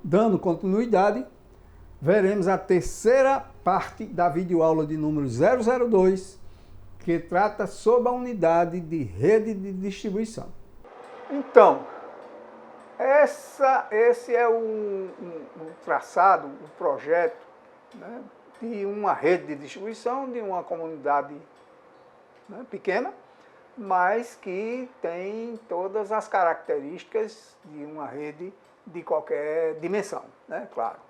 Dando continuidade, veremos a terceira parte da videoaula de número 002, que trata sobre a unidade de rede de distribuição. Então, esse é um traçado, um projeto, né, de uma rede de distribuição de uma comunidade, né, pequena, mas que tem todas as características de uma rede de qualquer dimensão, né, claro.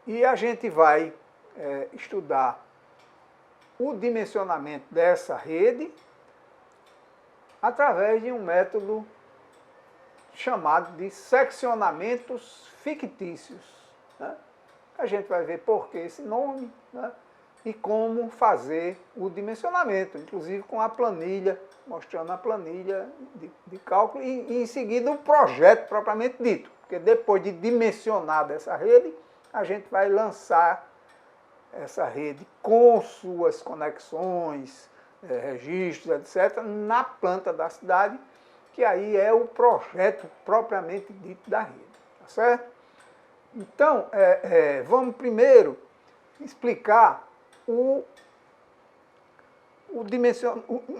E a gente vai estudar o dimensionamento dessa rede através de um método chamado de seccionamentos fictícios, né? A gente vai ver por que esse nome, né? E como fazer o dimensionamento, inclusive com a planilha, mostrando a planilha de cálculo e em seguida o projeto propriamente dito, porque depois de dimensionar essa rede, a gente vai lançar essa rede com suas conexões, registros, etc., na planta da cidade, que aí é o projeto propriamente dito da rede, tá certo? Então, vamos primeiro explicar em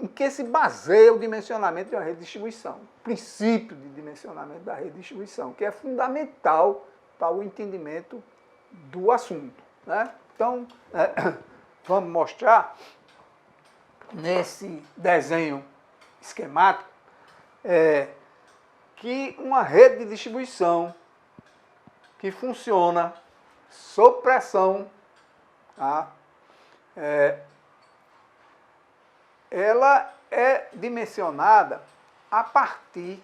que se baseia o dimensionamento de uma rede de distribuição, o princípio de dimensionamento da rede de distribuição, que é fundamental para o entendimento do assunto, né? Então, vamos mostrar nesse desenho esquemático que uma rede de distribuição que funciona sob pressão, tá? Ela é dimensionada a partir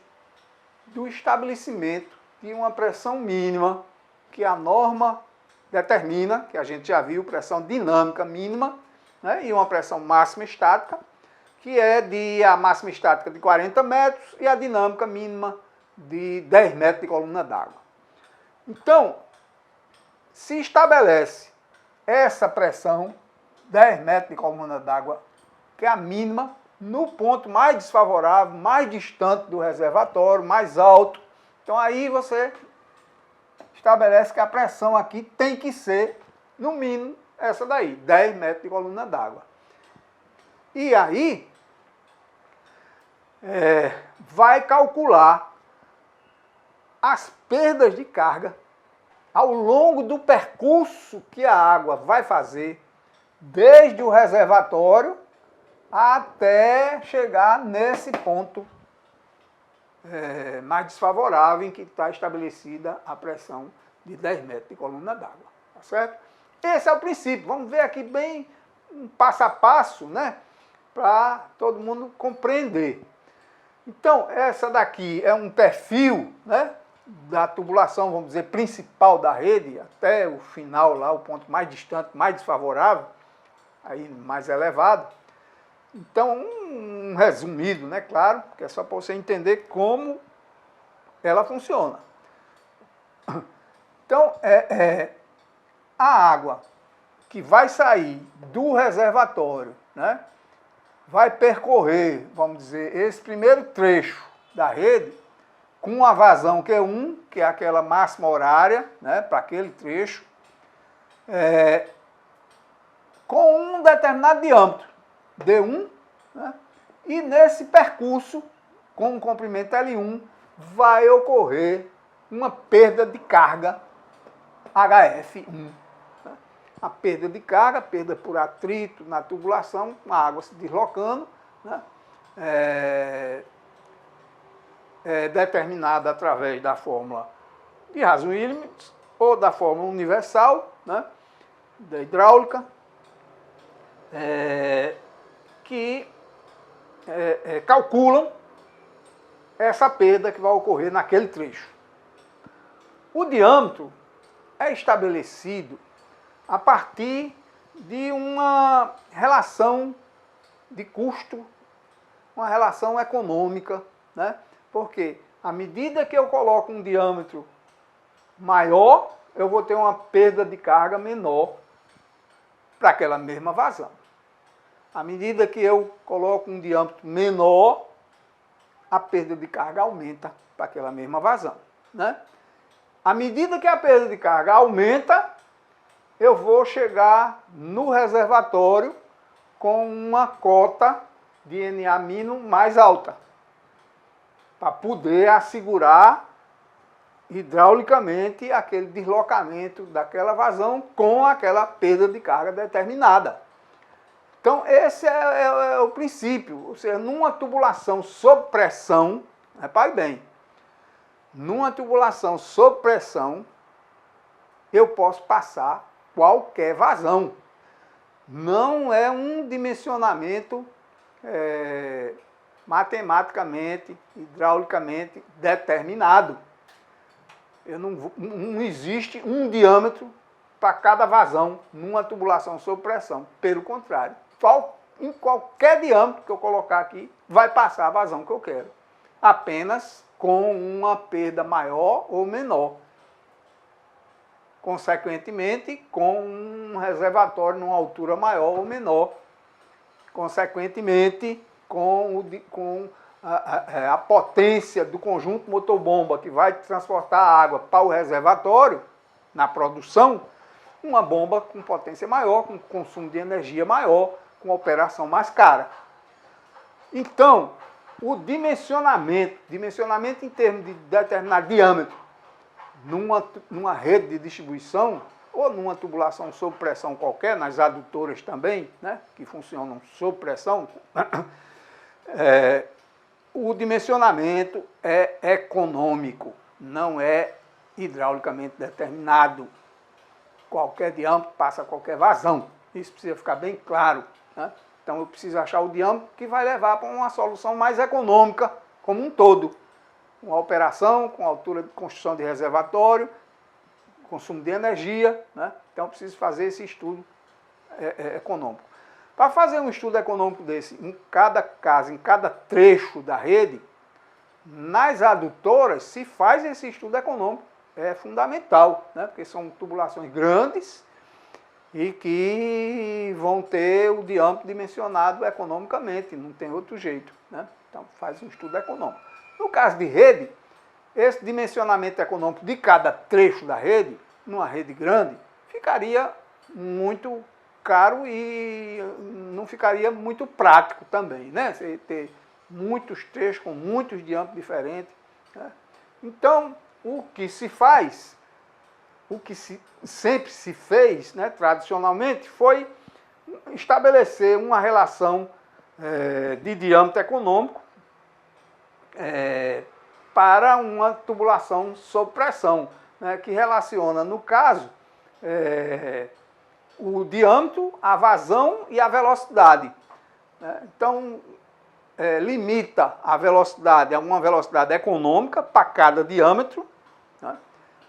do estabelecimento de uma pressão mínima que a norma determina, que a gente já viu, pressão dinâmica mínima, né, e uma pressão máxima estática, que é a máxima estática de 40 metros e a dinâmica mínima de 10 metros de coluna d'água. Então, se estabelece essa pressão, 10 metros de coluna d'água, que é a mínima, no ponto mais desfavorável, mais distante do reservatório, mais alto. Então aí você estabelece que a pressão aqui tem que ser, no mínimo, essa daí, 10 metros de coluna d'água. E aí, vai calcular as perdas de carga ao longo do percurso que a água vai fazer, desde o reservatório até chegar nesse ponto mais desfavorável em que está estabelecida a pressão de 10 metros de coluna d'água, tá certo? Esse é o princípio. Vamos ver aqui bem um passo a passo, né, para todo mundo compreender. Então, essa daqui é um perfil, né, da tubulação, vamos dizer, principal da rede, até o final lá, o ponto mais distante, mais desfavorável, aí mais elevado. Então, um resumido, né, claro, que é só para você entender como ela funciona. Então, a água que vai sair do reservatório, né, vai percorrer, vamos dizer, esse primeiro trecho da rede, com uma vazão Q1, que é aquela máxima horária, né, para aquele trecho, com um determinado diâmetro, D1, né, e nesse percurso, com um comprimento L1, vai ocorrer uma perda de carga HF1. Né? A perda de carga, perda por atrito na tubulação, a água se deslocando, né, determinada através da fórmula de Hazen-Williams ou da fórmula universal, né, da hidráulica, que calculam essa perda que vai ocorrer naquele trecho. O diâmetro é estabelecido a partir de uma relação de custo, uma relação econômica, né? Porque à medida que eu coloco um diâmetro maior, eu vou ter uma perda de carga menor para aquela mesma vazão. À medida que eu coloco um diâmetro menor, a perda de carga aumenta para aquela mesma vazão. né? À medida que a perda de carga aumenta, eu vou chegar no reservatório com uma cota de Na- mais alta, para poder assegurar hidraulicamente aquele deslocamento daquela vazão com aquela perda de carga determinada. Então, esse é o princípio. Ou seja, numa tubulação sob pressão, repare bem, numa tubulação sob pressão, eu posso passar qualquer vazão. Não é um dimensionamento matematicamente, hidraulicamente determinado. Não existe um diâmetro para cada vazão numa tubulação sob pressão. Pelo contrário, em qualquer diâmetro que eu colocar aqui, vai passar a vazão que eu quero. Apenas com uma perda maior ou menor. Consequentemente, com um reservatório numa altura maior ou menor. Consequentemente, com a potência do conjunto motor-bomba que vai transportar a água para o reservatório, na produção, uma bomba com potência maior, com consumo de energia maior, com operação mais cara. Então, o dimensionamento em termos de determinado diâmetro, numa rede de distribuição, ou numa tubulação sob pressão qualquer, nas adutoras também, né, que funcionam sob pressão, o dimensionamento é econômico, não é hidraulicamente determinado. Qualquer diâmetro passa qualquer vazão. Isso precisa ficar bem claro, né? Então eu preciso achar o diâmetro que vai levar para uma solução mais econômica como um todo. Com a operação, com a altura de construção de reservatório, consumo de energia, né? Então eu preciso fazer esse estudo econômico. Para fazer um estudo econômico desse, em cada caso, em cada trecho da rede, nas adutoras se faz esse estudo econômico. É fundamental, né? Porque são tubulações grandes e que vão ter o diâmetro dimensionado economicamente, não tem outro jeito, né? Então faz um estudo econômico. No caso de rede, esse dimensionamento econômico de cada trecho da rede, numa rede grande, ficaria muito caro e não ficaria muito prático também, né? Você ter muitos trechos com muitos diâmetros diferentes, né? Então, o que se faz, o que sempre se fez, né, tradicionalmente, foi estabelecer uma relação de diâmetro econômico para uma tubulação sob pressão, né, que relaciona, no caso, o diâmetro, a vazão e a velocidade. Né? Então, limita a velocidade a uma velocidade econômica para cada diâmetro, né?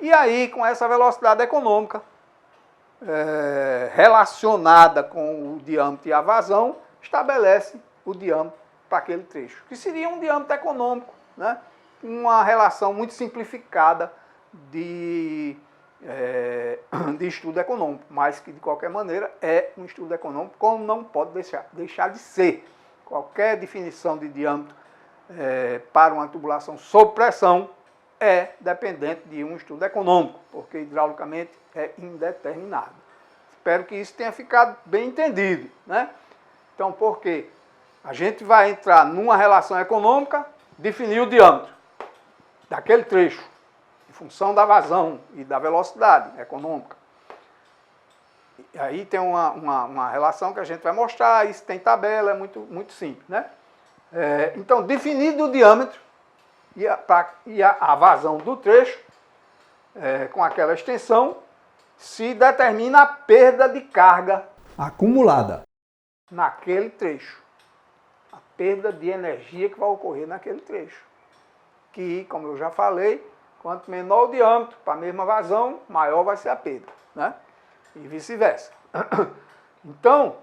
E aí, com essa velocidade econômica relacionada com o diâmetro e a vazão, estabelece o diâmetro para aquele trecho, que seria um diâmetro econômico, né? Uma relação muito simplificada de estudo econômico, mas que de qualquer maneira é um estudo econômico, como não pode deixar de ser. Qualquer definição de diâmetro para uma tubulação sob pressão é dependente de um estudo econômico, porque hidraulicamente é indeterminado. Espero que isso tenha ficado bem entendido, né? Então, porque a gente vai entrar numa relação econômica, definir o diâmetro daquele trecho, em função da vazão e da velocidade econômica. E aí tem uma relação que a gente vai mostrar, isso tem tabela, é muito simples, né? Então, definido o diâmetro e a vazão do trecho, com aquela extensão, se determina a perda de carga acumulada naquele trecho. A perda de energia que vai ocorrer naquele trecho. Que, como eu já falei, quanto menor o diâmetro para a mesma vazão, maior vai ser a perda, né? E vice-versa. Então,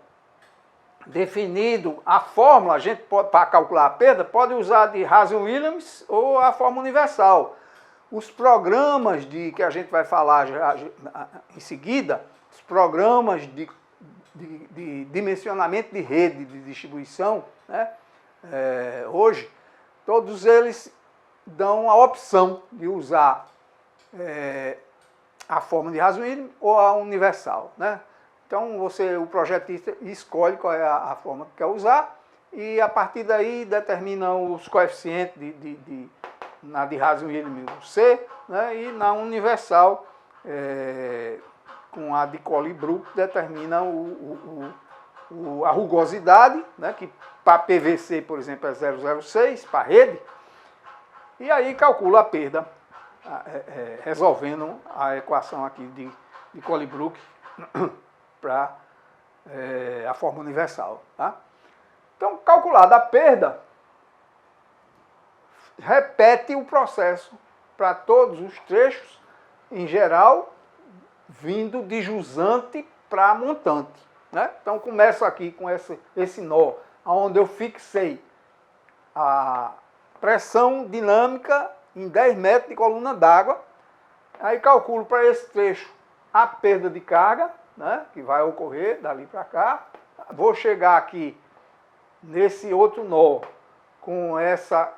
definido a fórmula, a gente pode, para calcular a perda, pode usar de Hazen-Williams ou a fórmula universal. Os programas que a gente vai falar em seguida, os programas de dimensionamento de rede de distribuição, né? Hoje, todos eles dão a opção de usar a forma de raso mínimo ou a universal, né? Então o projetista escolhe qual é a forma que quer usar e a partir daí determina os coeficientes na de raso mínimo C, né? E na universal, com a de Colibru, determina a rugosidade, né? Que para PVC, por exemplo, é 0,06 para rede, e aí calcula a perda, resolvendo a equação aqui de Colibru para a forma universal. Tá? Então, calculada a perda, repete o processo para todos os trechos, em geral, vindo de jusante para montante. Né? Então, começo aqui com esse nó, onde eu fixei a pressão dinâmica em 10 metros de coluna d'água. Aí calculo para esse trecho a perda de carga, né, que vai ocorrer dali para cá. Vou chegar aqui nesse outro nó com essa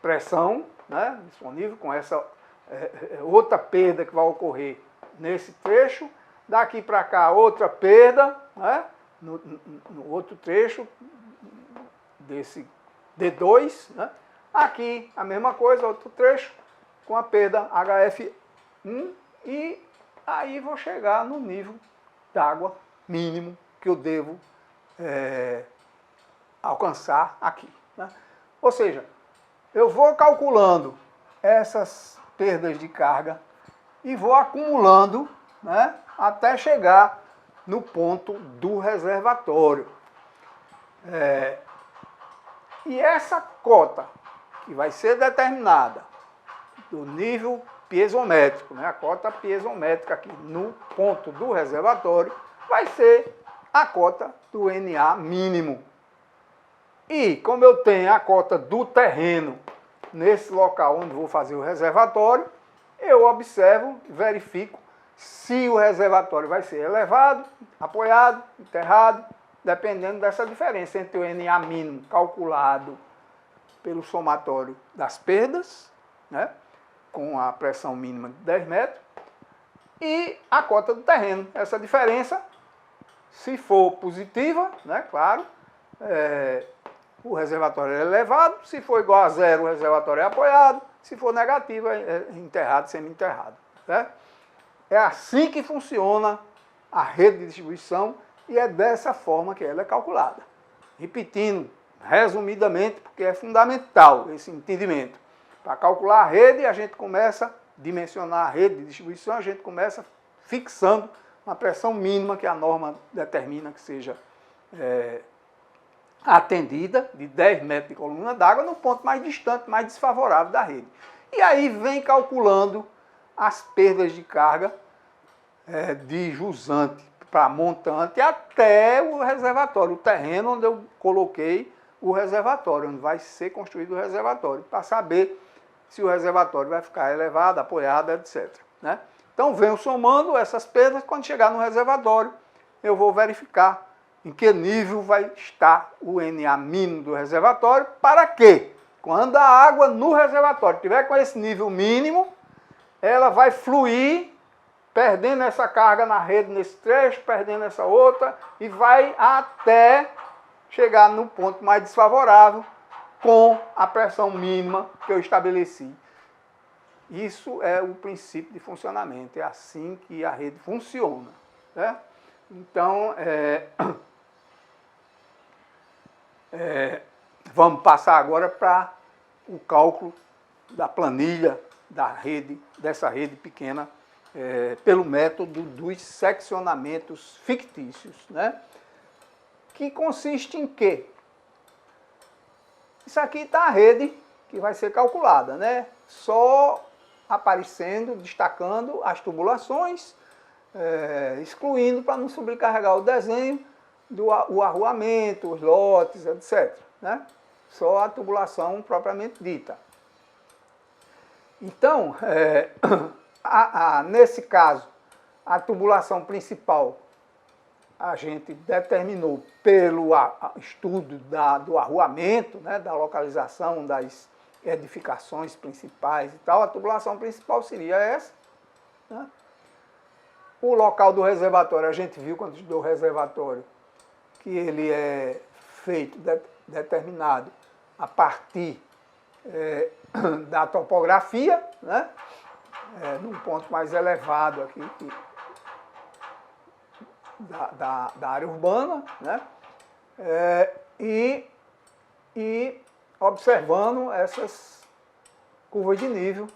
pressão, né, disponível, com essa outra perda que vai ocorrer nesse trecho. Daqui para cá outra perda, né, no outro trecho desse D2, né? Aqui a mesma coisa, outro trecho com a perda HF1 e aí vou chegar no nível d'água mínimo que eu devo alcançar aqui. Né? Ou seja, eu vou calculando essas perdas de carga e vou acumulando, né, até chegar no ponto do reservatório. E essa cota que vai ser determinada do nível piezométrico, né, a cota piezométrica aqui no ponto do reservatório, vai ser a cota do NA mínimo. E como eu tenho a cota do terreno nesse local onde vou fazer o reservatório, eu observo, verifico se o reservatório vai ser elevado, apoiado, enterrado, dependendo dessa diferença entre o NA mínimo calculado pelo somatório das perdas, né, com a pressão mínima de 10 metros, e a cota do terreno. Essa diferença, se for positiva, né, claro, o reservatório é elevado, se for igual a zero, o reservatório é apoiado, se for negativo, é enterrado, semi-enterrado. Né? É assim que funciona a rede de distribuição e é dessa forma que ela é calculada. Repetindo, resumidamente, porque é fundamental esse entendimento. Para calcular a rede, a gente começa a dimensionar a rede de distribuição, a gente começa fixando uma pressão mínima que a norma determina que seja atendida, de 10 metros de coluna d'água, no ponto mais distante, mais desfavorável da rede. E aí vem calculando as perdas de carga de jusante para montante até o reservatório, o terreno onde eu coloquei o reservatório, onde vai ser construído o reservatório, para saber se o reservatório vai ficar elevado, apoiado, etc. Né? Então venho somando essas perdas, quando chegar no reservatório, eu vou verificar em que nível vai estar o NA mínimo do reservatório, para que, quando a água no reservatório estiver com esse nível mínimo, ela vai fluir, perdendo essa carga na rede nesse trecho, perdendo essa outra, e vai até chegar no ponto mais desfavorável com a pressão mínima que eu estabeleci. Isso é o princípio de funcionamento, é assim que a rede funciona. Né? Então, vamos passar agora para o cálculo da planilha da rede, dessa rede pequena, pelo método dos seccionamentos fictícios, né? Que consiste em quê? Isso aqui está a rede que vai ser calculada, né? Só aparecendo, destacando as tubulações, excluindo para não sobrecarregar o desenho, o arruamento, os lotes, etc. Né? Só a tubulação propriamente dita. Então, nesse caso, a tubulação principal a gente determinou pelo estudo do arruamento, né, da localização das edificações principais e tal, a tubulação principal seria essa, né? O local do reservatório, a gente viu quando estudou o reservatório, que ele é feito, determinado a partir da topografia, né? Num ponto mais elevado aqui da área urbana, né? E observando essas curvas de nível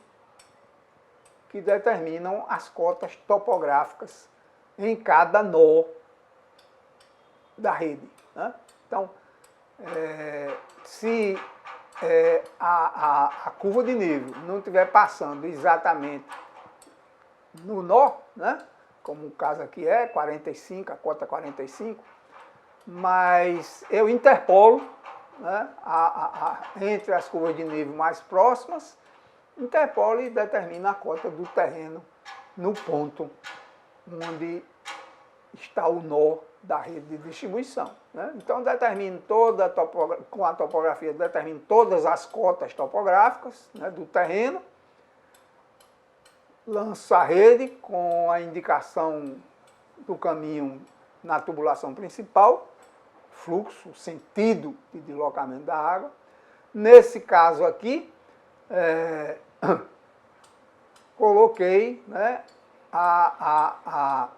que determinam as cotas topográficas em cada nó da rede, né? Então, se a curva de nível não estiver passando exatamente no nó, né? Como o caso aqui é 45, a cota 45, mas eu interpolo, né, entre as curvas de nível mais próximas, interpolo e determina a cota do terreno no ponto onde está o nó da rede de distribuição, né? Então determino com a topografia, determino todas as cotas topográficas, né, do terreno, lanço a rede com a indicação do caminho na tubulação principal, fluxo, sentido de deslocamento da água. Nesse caso aqui, coloquei, né, a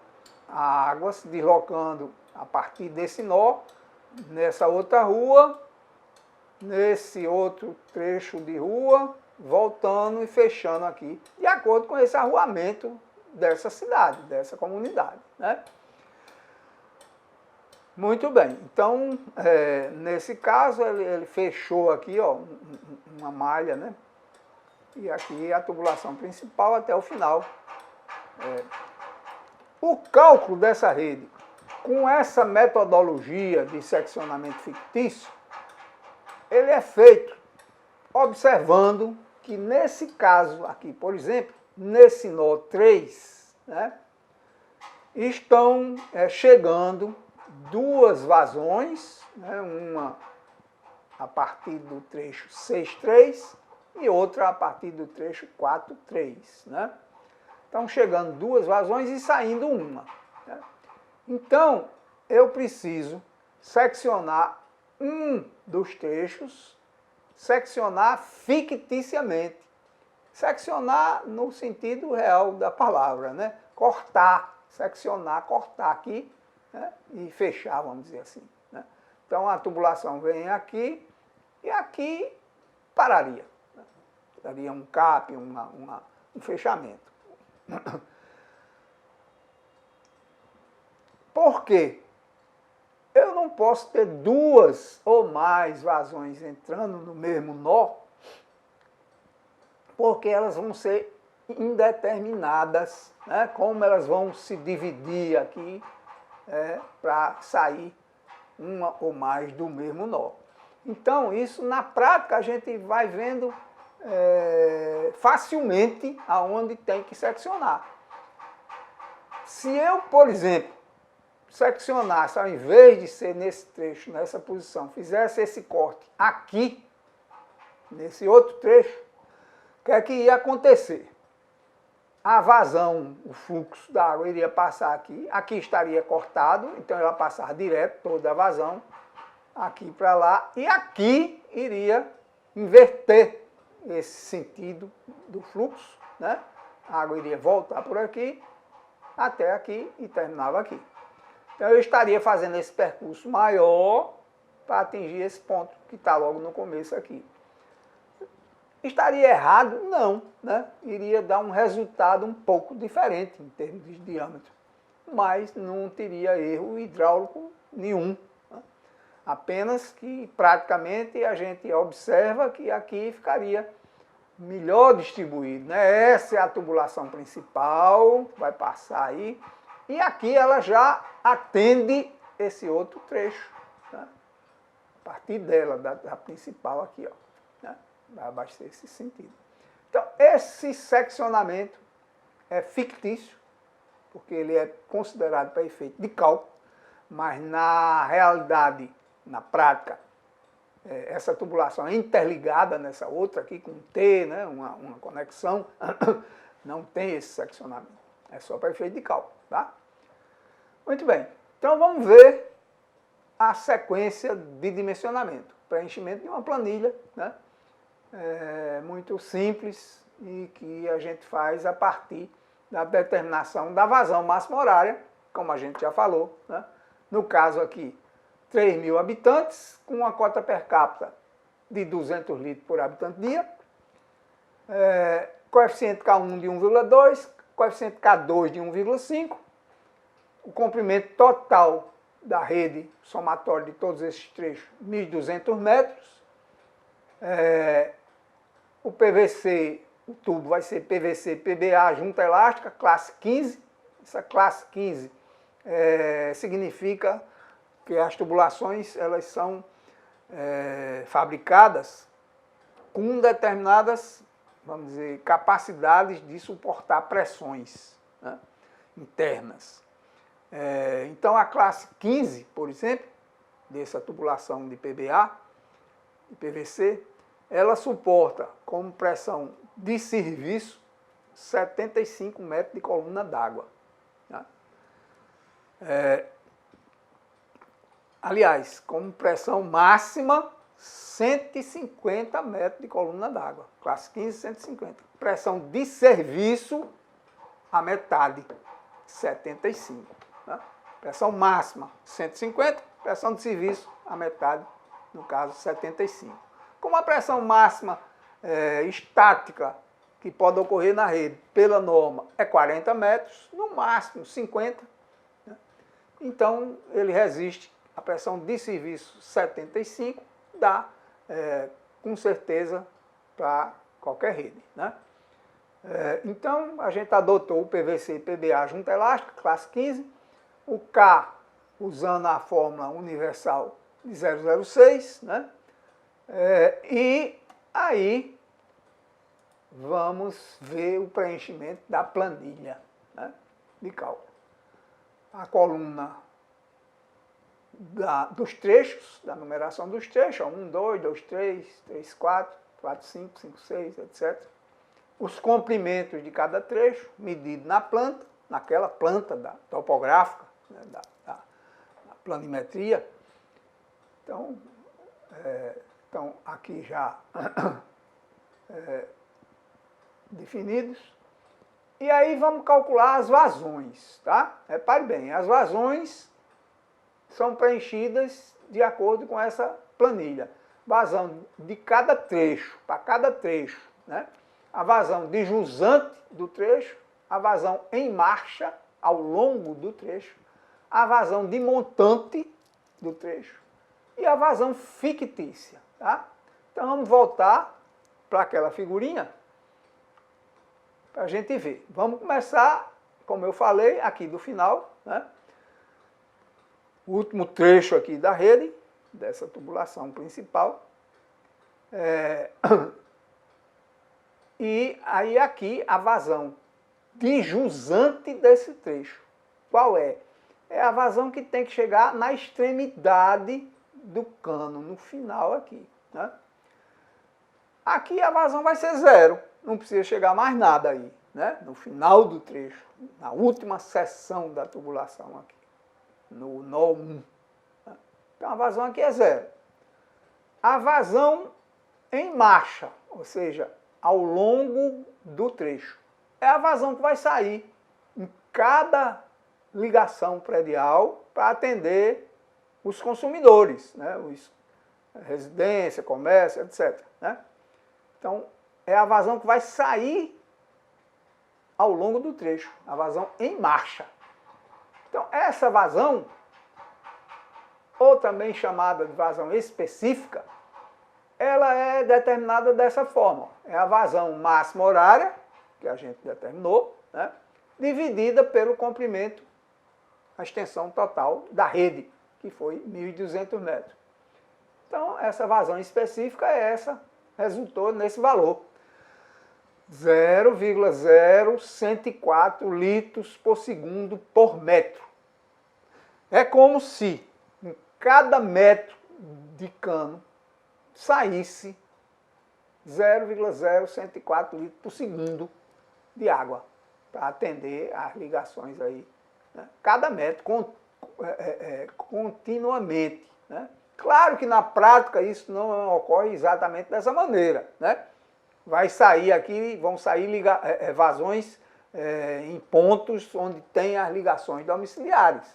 água se deslocando a partir desse nó, nessa outra rua, nesse outro trecho de rua, voltando e fechando aqui, de acordo com esse arruamento dessa cidade, dessa comunidade, né? Muito bem, então, nesse caso, ele fechou aqui, ó, uma malha, né? E aqui a tubulação principal até o final. O cálculo dessa rede, com essa metodologia de seccionamento fictício, ele é feito observando que nesse caso aqui, por exemplo, nesse nó 3, né, estão chegando duas vazões, né, uma a partir do trecho 6,3 e outra a partir do trecho 4,3, né? Estão chegando duas vazões e saindo uma, né? Então, eu preciso seccionar um dos trechos, seccionar ficticiamente. Seccionar no sentido real da palavra, né? Cortar, seccionar, cortar aqui, né? E fechar, vamos dizer assim, né? Então, a tubulação vem aqui e aqui pararia, né? Daria um cap, um fechamento. Por quê? Eu não posso ter duas ou mais vazões entrando no mesmo nó, porque elas vão ser indeterminadas, né? Como elas vão se dividir aqui para sair uma ou mais do mesmo nó. Então, isso na prática a gente vai vendo facilmente aonde tem que seccionar. Se eu, por exemplo, seccionasse, ao invés de ser nesse trecho, nessa posição, fizesse esse corte aqui, nesse outro trecho, o que é que ia acontecer? A vazão, o fluxo da água iria passar aqui, aqui estaria cortado, então ela ia passar direto toda a vazão, aqui para lá, e aqui iria inverter esse sentido do fluxo, né? A água iria voltar por aqui, até aqui e terminava aqui. Então eu estaria fazendo esse percurso maior para atingir esse ponto que está logo no começo aqui. Estaria errado? Não, né? Iria dar um resultado um pouco diferente em termos de diâmetro, mas não teria erro hidráulico nenhum, né? Apenas que praticamente a gente observa que aqui ficaria melhor distribuído, né? Essa é a tubulação principal, vai passar aí, e aqui ela já atende esse outro trecho, né? A partir dela, da principal aqui, ó, né? Vai abastecer esse sentido. Então, esse seccionamento é fictício, porque ele é considerado para efeito de cálculo, mas na realidade, na prática, essa tubulação é interligada nessa outra aqui com T, né, uma conexão, não tem esse seccionamento, é só para efeito de cálculo, tá? Muito bem, então vamos ver a sequência de dimensionamento, preenchimento de uma planilha, né, muito simples e que a gente faz a partir da determinação da vazão máxima horária, como a gente já falou, né? No caso aqui, 3.000 habitantes, com uma cota per capita de 200 litros por habitante dia, coeficiente K1 de 1,2, coeficiente K2 de 1,5, o comprimento total da rede, somatório de todos esses trechos, 1.200 metros, o PVC, o tubo vai ser PVC PBA junta elástica, classe 15, essa classe 15 significa que as tubulações elas são fabricadas com determinadas, vamos dizer, capacidades de suportar pressões, né, internas. Então a classe 15, por exemplo, dessa tubulação de PBA, de PVC, ela suporta como pressão de serviço 75 metros de coluna d'água. Né? Aliás, como pressão máxima, 150 metros de coluna d'água. Classe 15, 150. Pressão de serviço, a metade, 75. Né? Pressão máxima, 150. Pressão de serviço, a metade, no caso, 75. Como a pressão máxima estática, que pode ocorrer na rede, pela norma, é 40 metros, no máximo 50. Né? Então, ele resiste. A pressão de serviço 75 dá, com certeza, para qualquer rede. Né? Então, a gente adotou o PVC PBA junta elástica, classe 15, o K usando a fórmula universal de 006, né? E aí vamos ver o preenchimento da planilha, né, de cálculo. A coluna dos trechos, da numeração dos trechos, 1, 2, 2, 3, 3, 4, 4, 5, 5, 6, etc. Os comprimentos de cada trecho, medido na planta, naquela planta topográfica, né, da planimetria. Então, aqui já definidos. E aí vamos calcular as vazões, tá? Repare bem, as vazões são preenchidas de acordo com essa planilha. Vazão de cada trecho, para cada trecho, né? A vazão de jusante do trecho, a vazão em marcha ao longo do trecho, a vazão de montante do trecho e a vazão fictícia, tá? Então vamos voltar para aquela figurinha para a gente ver. Vamos começar, como eu falei, aqui do final, né? O último trecho aqui da rede, dessa tubulação principal. E aí aqui a vazão de jusante desse trecho. Qual é? É a vazão que tem que chegar na extremidade do cano, no final aqui. Né? Aqui a vazão vai ser zero, não precisa chegar mais nada aí, né? No final do trecho, na última seção da tubulação aqui, no nó 1. Né? Então a vazão aqui é zero. A vazão em marcha, ou seja, ao longo do trecho, é a vazão que vai sair em cada ligação predial para atender os consumidores, né? Residência, comércio, etc. Né? Então, é a vazão que vai sair ao longo do trecho, a vazão em marcha. Então, essa vazão, ou também chamada de vazão específica, ela é determinada dessa forma. É a vazão máxima horária, que a gente determinou, né? Dividida pelo comprimento, a extensão total da rede, que foi 1.200 metros. Então, essa vazão específica é essa, resultou nesse valor. 0,0104 litros por segundo por metro. É como se em cada metro de cano saísse 0,0104 litros por segundo de água para atender as ligações aí, né? Cada metro, continuamente, né? Claro que na prática isso não ocorre exatamente dessa maneira, né? Vai sair aqui, vão sair vazões em pontos onde tem as ligações domiciliares.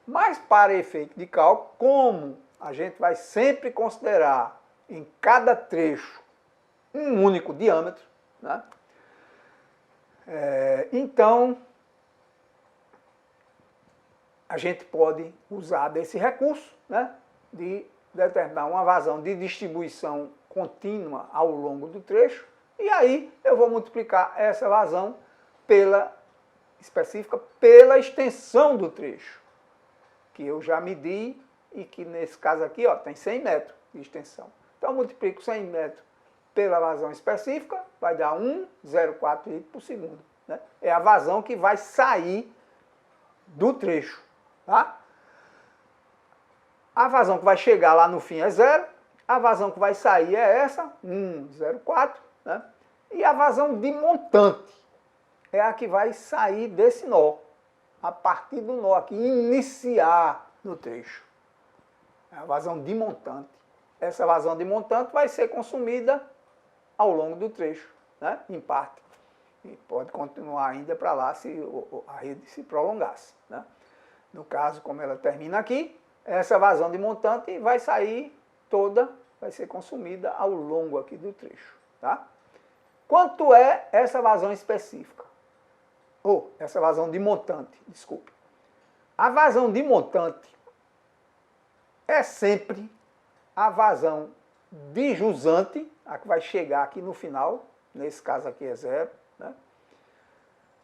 Mas para efeito de cálculo, como a gente vai sempre considerar em cada trecho um único diâmetro, né? Então, a gente pode usar desse recurso, né, de determinar uma vazão de distribuição contínua ao longo do trecho, e aí eu vou multiplicar essa vazão específica pela extensão do trecho, que eu já medi e que nesse caso aqui ó, tem 100 metros de extensão. Então eu multiplico 100 metros pela vazão específica, vai dar 1,04 litros por segundo, né? É a vazão que vai sair do trecho. Tá? A vazão que vai chegar lá no fim é 0, a vazão que vai sair é essa, 1,04, né? E a vazão de montante é a que vai sair desse nó, a partir do nó aqui, iniciar no trecho. É a vazão de montante. Essa vazão de montante vai ser consumida ao longo do trecho, né? Em parte. E pode continuar ainda para lá se a rede se prolongasse, né? No caso, como ela termina aqui, essa vazão de montante vai sair toda, vai ser consumida ao longo aqui do trecho, tá? Quanto é essa vazão específica? Ou essa vazão de montante, desculpe. A vazão de montante é sempre a vazão de jusante, a que vai chegar aqui no final, nesse caso aqui é 0, né?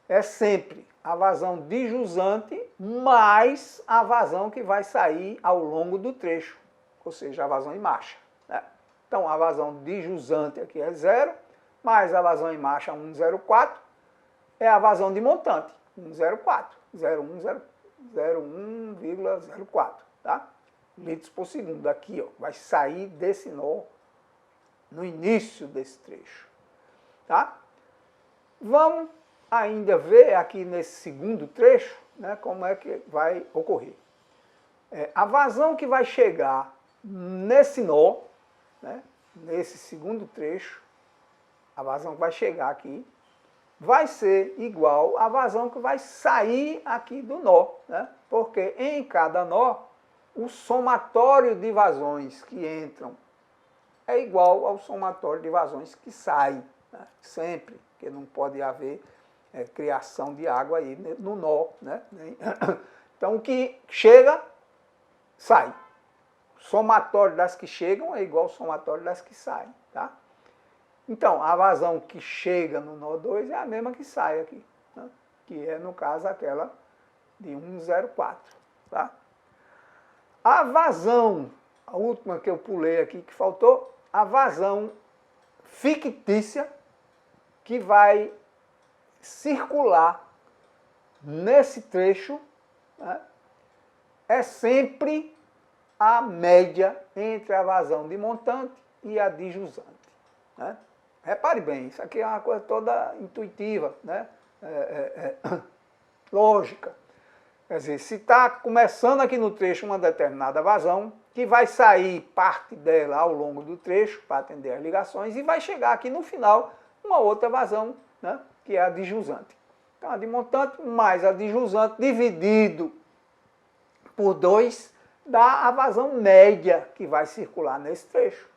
É sempre a vazão de jusante mais a vazão que vai sair ao longo do trecho, ou seja, a vazão em marcha, né? Então, a vazão de jusante aqui é 0, mais a vazão em marcha 1,04, é a vazão de montante, 1,04, 0,1,04, tá? Litros por segundo, aqui, ó, vai sair desse nó no início desse trecho, tá? Vamos ainda ver aqui nesse segundo trecho, né, como é que vai ocorrer. A vazão que vai chegar nesse nó, né, nesse segundo trecho, a vazão que vai chegar aqui, vai ser igual à vazão que vai sair aqui do nó, né, porque em cada nó, o somatório de vazões que entram é igual ao somatório de vazões que saem, né, sempre, porque não pode haver criação de água aí no nó, né? Então o que chega, sai. O somatório das que chegam é igual ao somatório das que saem, tá? Então a vazão que chega no nó 2 é a mesma que sai aqui, né? Que é no caso aquela de 1,04, tá? A vazão, a última que eu pulei aqui que faltou, a vazão fictícia que vai circular nesse trecho, né, é sempre a média entre a vazão de montante e a de jusante, né? Repare bem, isso aqui é uma coisa toda intuitiva, né? Lógica. Quer dizer, se está começando aqui no trecho uma determinada vazão, que vai sair parte dela ao longo do trecho para atender as ligações e vai chegar aqui no final uma outra vazão, né, que é a de jusante. Então, a de montante mais a de jusante dividido por 2 dá a vazão média que vai circular nesse trecho.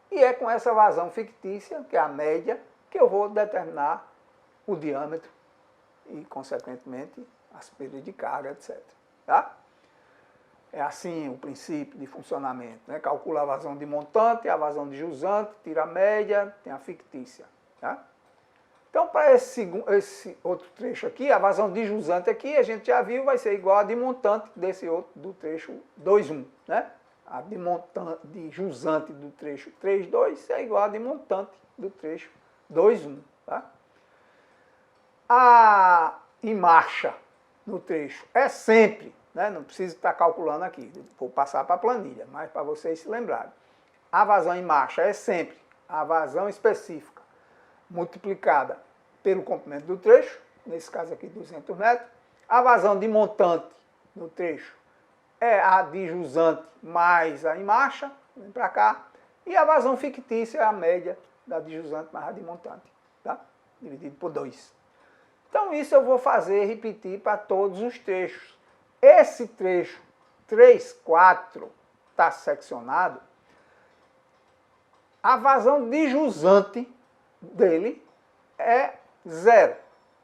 E é com essa vazão fictícia, que é a média, que eu vou determinar o diâmetro e, consequentemente, as perdas de carga, etc. Tá? É assim o princípio de funcionamento, né? Calcula a vazão de montante, a vazão de jusante, tira a média, tem a fictícia. Tá? Então, para esse outro trecho aqui, a vazão de jusante aqui, a gente já viu, vai ser igual a de montante desse outro, do trecho 2,1. Né? A de jusante do trecho 3,2 é igual a de montante do trecho 2,1. Tá? A em marcha no trecho é sempre, né? Não preciso estar calculando aqui, vou passar para a planilha, mas para vocês se lembrarem. a vazão em marcha é sempre a vazão específica multiplicada pelo comprimento do trecho, nesse caso aqui 200 metros. A vazão de montante no trecho é a de jusante mais a em marcha, vem para cá. E a vazão fictícia é a média da de jusante mais a de montante, tá? Dividido por 2. Então isso eu vou repetir para todos os trechos. Esse trecho 3, 4 está seccionado, a vazão de jusante dele é 0.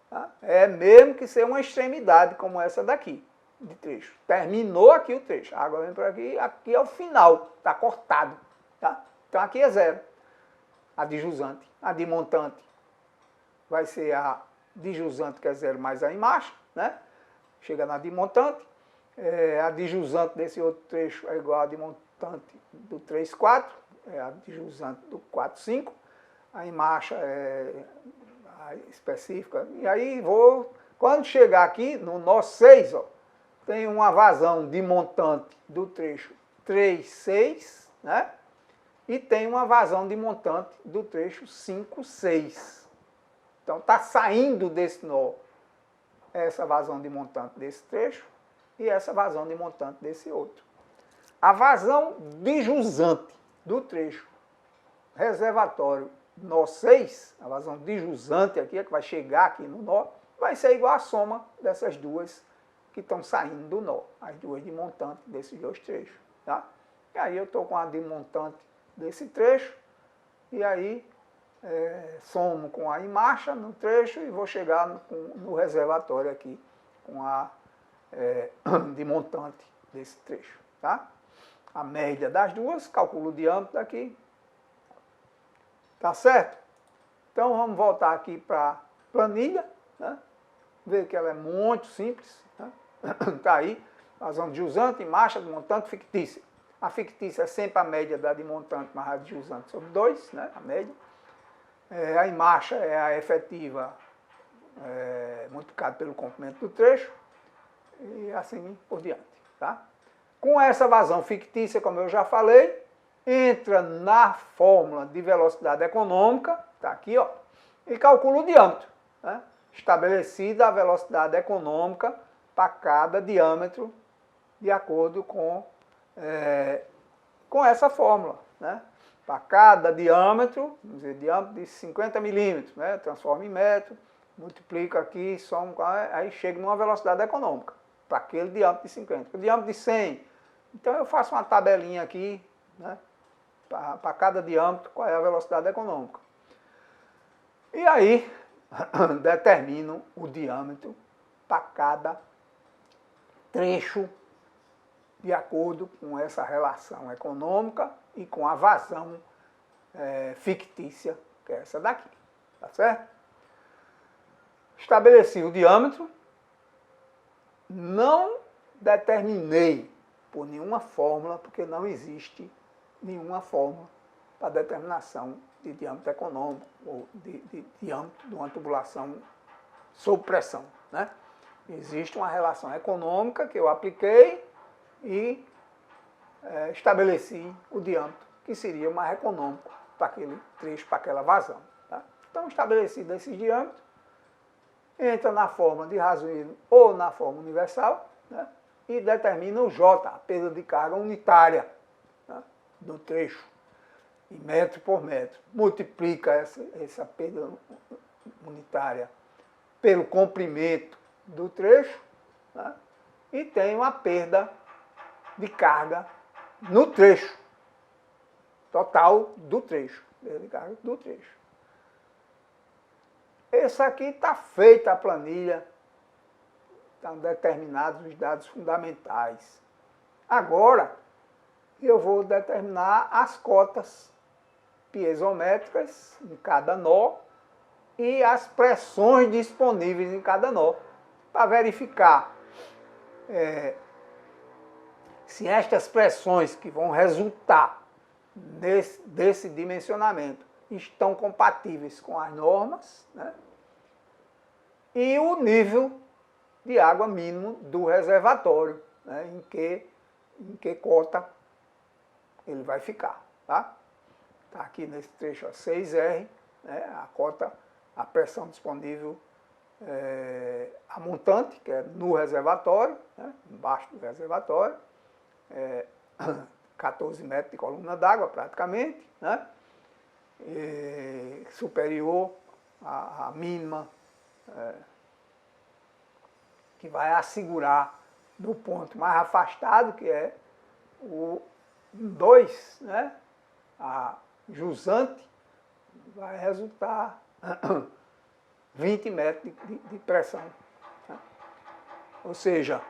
Tá? É mesmo que ser uma extremidade como essa daqui, de trecho. Terminou aqui o trecho. A água vem por aqui, aqui é o final, está cortado. Tá? Então aqui é 0. A de jusante. A de montante vai ser a de jusante, que é 0 mais a em marcha, né? Chega na de montante. A de jusante desse outro trecho é igual a de montante do 3, 4. É a de jusante do 4, 5. A em marcha é a específica. E aí quando chegar aqui no nó 6, ó, tem uma vazão de montante do trecho 3, 6, né? E tem uma vazão de montante do trecho 5, 6. Então está saindo desse nó essa vazão de montante desse trecho e essa vazão de montante desse outro. A vazão de jusante do trecho reservatório nó 6, a vazão de jusante aqui, que vai chegar aqui no nó, vai ser igual à soma dessas duas que estão saindo do nó, as duas de montante desses dois trechos. Tá? E aí eu estou com a de montante desse trecho, e aí somo com a em marcha no trecho e vou chegar no reservatório aqui com a de montante desse trecho. Tá? A média das duas, calculo o diâmetro daqui. Tá certo? Então vamos voltar aqui para a planilha, né? Ver que ela é muito simples. Né? Tá aí, vazão de jusante, marcha, de montante, fictícia. A fictícia é sempre a média da de montante mais a de jusante sobre 2, né? A média. A em marcha é a efetiva multiplicada pelo comprimento do trecho e assim por diante. Tá? Com essa vazão fictícia, como eu já falei, entra na fórmula de velocidade econômica, está aqui, ó, e calcula o diâmetro. Né? Estabelecida a velocidade econômica para cada diâmetro, de acordo com essa fórmula. Né? Para cada diâmetro, vamos dizer, diâmetro de 50 milímetros, né? Transforma em metro, multiplica aqui, soma, aí chega numa velocidade econômica, para aquele diâmetro de 50. O diâmetro de 100, então eu faço uma tabelinha aqui, né? Para cada diâmetro, qual é a velocidade econômica. E aí, determino o diâmetro para cada trecho, de acordo com essa relação econômica e com a vazão fictícia, que é essa daqui. Tá certo? Estabeleci o diâmetro, não determinei por nenhuma fórmula, porque não existe nenhuma fórmula para determinação de diâmetro econômico ou de diâmetro de uma tubulação sob pressão. Né? Existe uma relação econômica que eu apliquei e estabeleci o diâmetro, que seria mais econômico para aquele trecho, para aquela vazão. Tá? Então, estabelecido esses diâmetros, entra na fórmula de Rasmussen ou na fórmula universal, né? E determina o J, a perda de carga unitária, né? Do trecho, em metro por metro. Multiplica essa perda unitária pelo comprimento do trecho, né? E tem uma perda de carga no trecho, total do trecho, perda de carga do trecho. Essa aqui está feita a planilha, estão determinados os dados fundamentais. Agora, eu vou determinar as cotas piezométricas em cada nó e as pressões disponíveis em cada nó, para verificar se estas pressões que vão resultar desse dimensionamento estão compatíveis com as normas, né? E o nível de água mínimo do reservatório, né? em que cota ele vai ficar. Tá? está aqui nesse trecho, ó, 6R, né, a cota, a pressão disponível a montante, que é no reservatório, né, embaixo do reservatório, 14 metros de coluna d'água praticamente, né, superior à mínima, que vai assegurar no ponto mais afastado, que é o 2, né, a jusante, vai resultar 20 metros de pressão. Né? Ou seja,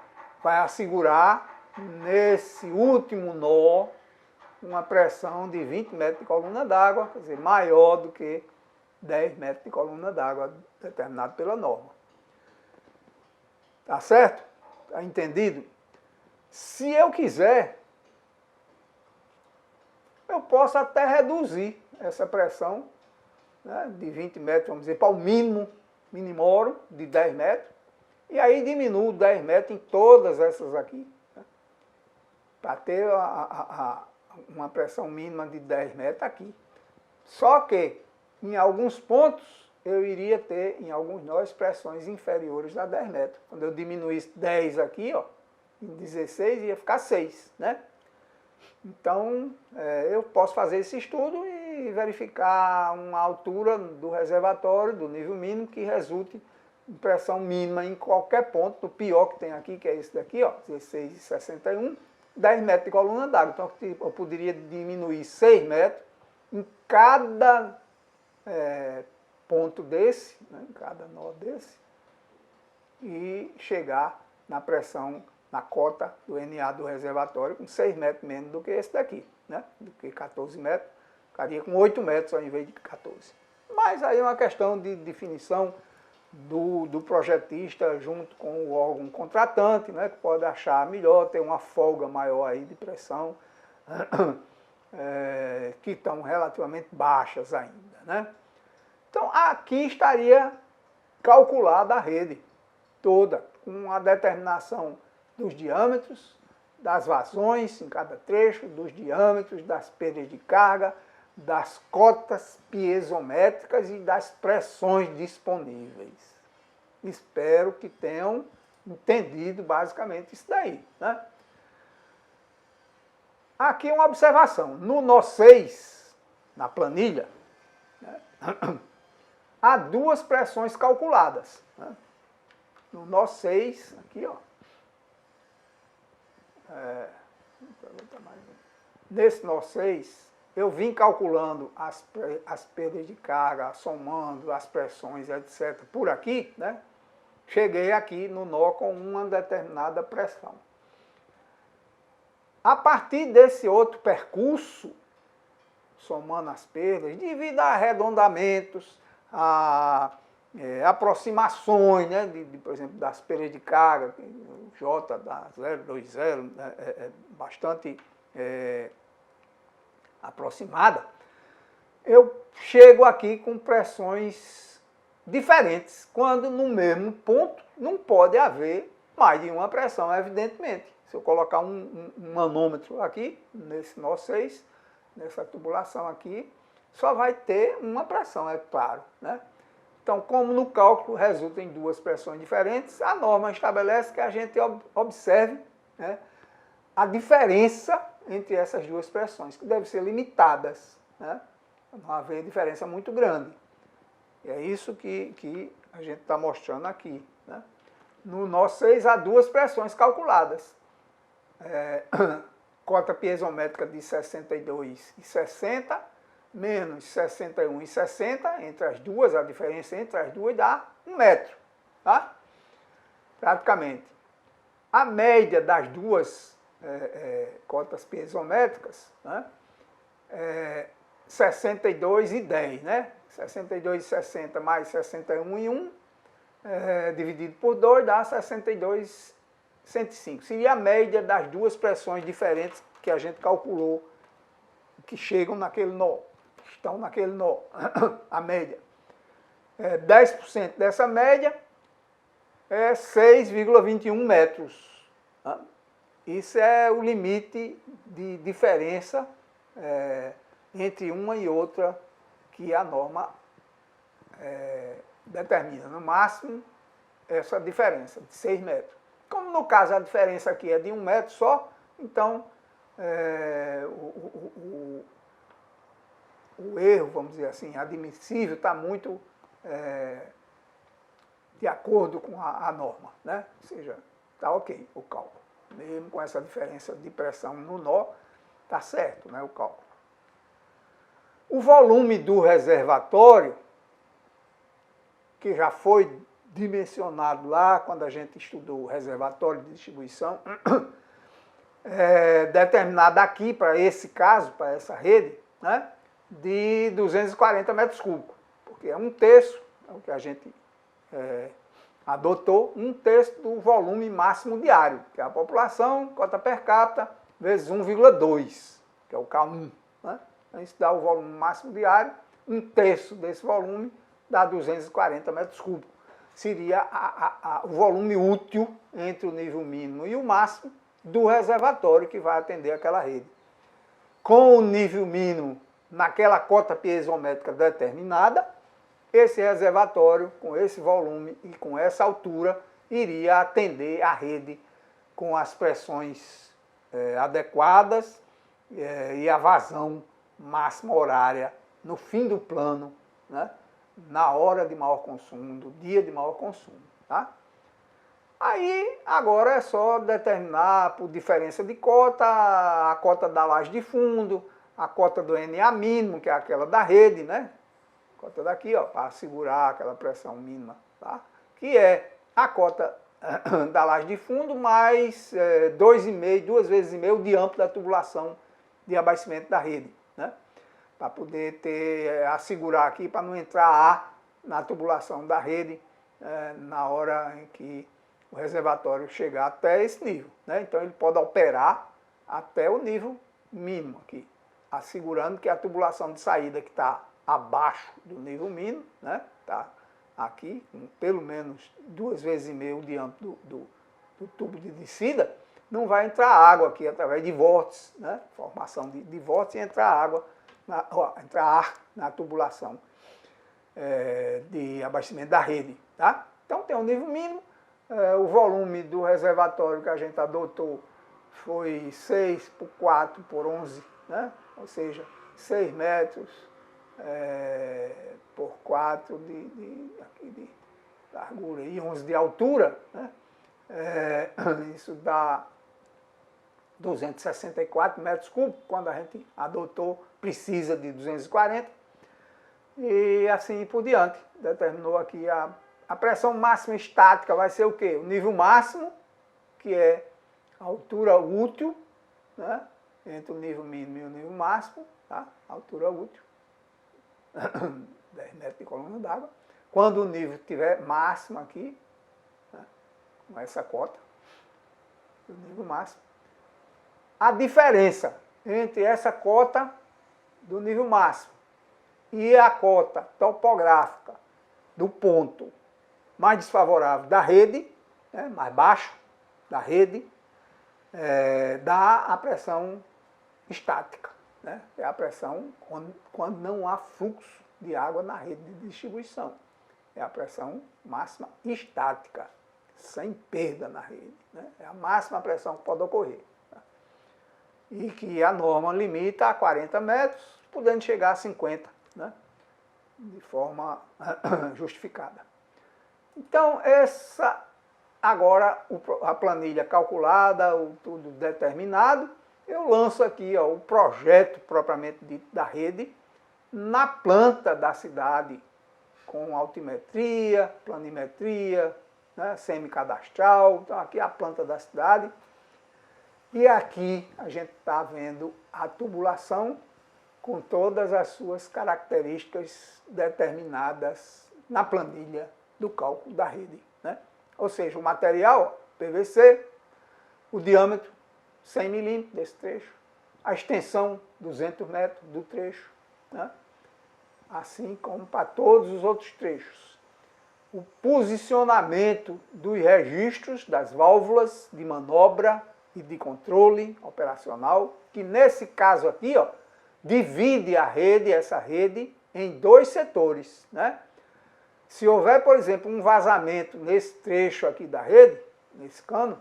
vai assegurar nesse último nó uma pressão de 20 metros de coluna d'água, quer dizer, maior do que 10 metros de coluna d'água determinado pela norma. Tá certo? Tá entendido? Se eu quiser, eu posso até reduzir essa pressão, né, de 20 metros, vamos dizer, para o minimoro de 10 metros, e aí diminuo 10 metros em todas essas aqui, né, para ter uma pressão mínima de 10 metros aqui. Só que, em alguns pontos, eu iria ter, em alguns nós, pressões inferiores a 10 metros. Quando eu diminuísse 10 aqui, ó, em 16, ia ficar 6, né? Então, eu posso fazer esse estudo e verificar uma altura do reservatório, do nível mínimo, que resulte em pressão mínima em qualquer ponto, do pior que tem aqui, que é esse daqui, ó, 16,61, 10 metros de coluna d'água. Então, eu poderia diminuir 6 metros em cada ponto desse, né, em cada nó desse, e chegar na pressão, na cota do NA do reservatório com 6 metros menos do que esse daqui, né? Do que 14 metros, ficaria com 8 metros ao invés de 14. Mas aí é uma questão de definição do projetista junto com o órgão contratante, né? Que pode achar melhor ter uma folga maior aí de pressão, que estão relativamente baixas ainda, né? Então aqui estaria calculada a rede toda, com a determinação dos diâmetros, das vazões em cada trecho, dos diâmetros, das perdas de carga, das cotas piezométricas e das pressões disponíveis. Espero que tenham entendido basicamente isso daí, né? Aqui uma observação. No nó 6, na planilha, né, há duas pressões calculadas, né? No nó 6, aqui, ó. Nesse nó 6, eu vim calculando as perdas de carga, somando as pressões, etc. Por aqui, né? Cheguei aqui no nó com uma determinada pressão. A partir desse outro percurso, somando as perdas, devido a arredondamentos, a aproximações, né, por exemplo, das perdas de carga, o J da 0,20 é bastante aproximada, eu chego aqui com pressões diferentes, quando no mesmo ponto não pode haver mais de uma pressão, evidentemente. Se eu colocar um manômetro aqui, nesse nó 6, nessa tubulação aqui, só vai ter uma pressão, é claro, né? Então, como no cálculo resulta em duas pressões diferentes, a norma estabelece que a gente observe, né, a diferença entre essas duas pressões, que devem ser limitadas, né, para não haver diferença muito grande. E é isso que a gente está mostrando aqui, né? No nó 6 há duas pressões calculadas. Cota piezométrica de 62,60 menos 61,60, entre as duas, a diferença entre as duas dá 1 metro, tá? Praticamente. A média das duas cotas piezométricas, né, 62,10, né? 62,60 mais 61,1, dividido por 2 dá 62,105. Seria a média das duas pressões diferentes que a gente calculou, que chegam naquele nó, estão naquele nó, a média. 10% dessa média é 6,21 metros. Tá? Isso é o limite de diferença entre uma e outra que a norma determina. No máximo, essa diferença de 6 metros. Como no caso a diferença aqui é de 1 metro só, então o erro, vamos dizer assim, admissível, está muito de acordo com a norma, né? Ou seja, está ok o cálculo. Mesmo com essa diferença de pressão no nó, está certo, né, o cálculo. O volume do reservatório, que já foi dimensionado lá quando a gente estudou o reservatório de distribuição, determinado aqui para esse caso, para essa rede, né, de 240 metros cúbicos, porque é 1/3, é o que a gente adotou, 1/3 do volume máximo diário, que é a população, cota per capita, vezes 1,2, que é o K1. Né? Então, isso dá o volume máximo diário, 1/3 desse volume dá 240 metros cúbicos. Seria o volume útil entre o nível mínimo e o máximo do reservatório que vai atender aquela rede. Com o nível mínimo naquela cota piezométrica determinada, esse reservatório, com esse volume e com essa altura, iria atender a rede com as pressões adequadas e a vazão máxima horária no fim do plano, né? Na hora de maior consumo, no dia de maior consumo. Tá? Aí, agora é só determinar por diferença de cota, a cota da laje de fundo, a cota do NA mínimo, que é aquela da rede, né? Cota daqui, ó, para segurar aquela pressão mínima, tá? Que é a cota da laje de fundo mais 2,5, 2 vezes e meio o diâmetro da tubulação de abastecimento da rede, né? Para poder assegurar aqui, para não entrar ar na tubulação da rede na hora em que o reservatório chegar até esse nível, né? Então ele pode operar até o nível mínimo aqui, assegurando que a tubulação de saída que está abaixo do nível mínimo, né? Tá aqui, pelo menos 2 vezes e meio o diâmetro do tubo de descida, não vai entrar água aqui através de vórtices, né? Formação de vórtices e entrar água, entrar ar na tubulação de abastecimento da rede, tá? Então tem um nível mínimo, o volume do reservatório que a gente adotou foi 6 por 4 por 11, né? Ou seja, 6 metros por 4 de largura e 11 de altura, né? Isso dá 264 metros cúbicos, quando a gente adotou, precisa de 240, e assim por diante. Determinou aqui a pressão máxima estática vai ser o quê? O nível máximo, que é a altura útil, né? Entre o nível mínimo e o nível máximo, tá? Altura útil, 10 metros de coluna d'água. Quando o nível estiver máximo aqui, né? Com essa cota, o nível máximo, a diferença entre essa cota do nível máximo e a cota topográfica do ponto mais desfavorável da rede, né, mais baixo da rede, dá a pressão estática, né? É a pressão quando não há fluxo de água na rede de distribuição. É a pressão máxima estática, sem perda na rede, né? É a máxima pressão que pode ocorrer. E que a norma limita a 40 metros, podendo chegar a 50, né? De forma justificada. Então, agora a planilha calculada, tudo determinado, eu lanço aqui ó, o projeto propriamente dito da rede na planta da cidade, com altimetria, planimetria, né? Semicadastral. Então, aqui é a planta da cidade. E aqui a gente está vendo a tubulação com todas as suas características determinadas na planilha do cálculo da rede, né? Ou seja, o material, PVC, o diâmetro, 100 milímetros desse trecho, a extensão, 200 metros do trecho, né? Assim como para todos os outros trechos. O posicionamento dos registros das válvulas de manobra e de controle operacional, que nesse caso aqui, ó, divide a rede, essa rede, em dois setores, né? Se houver, por exemplo, um vazamento nesse trecho aqui da rede, nesse cano,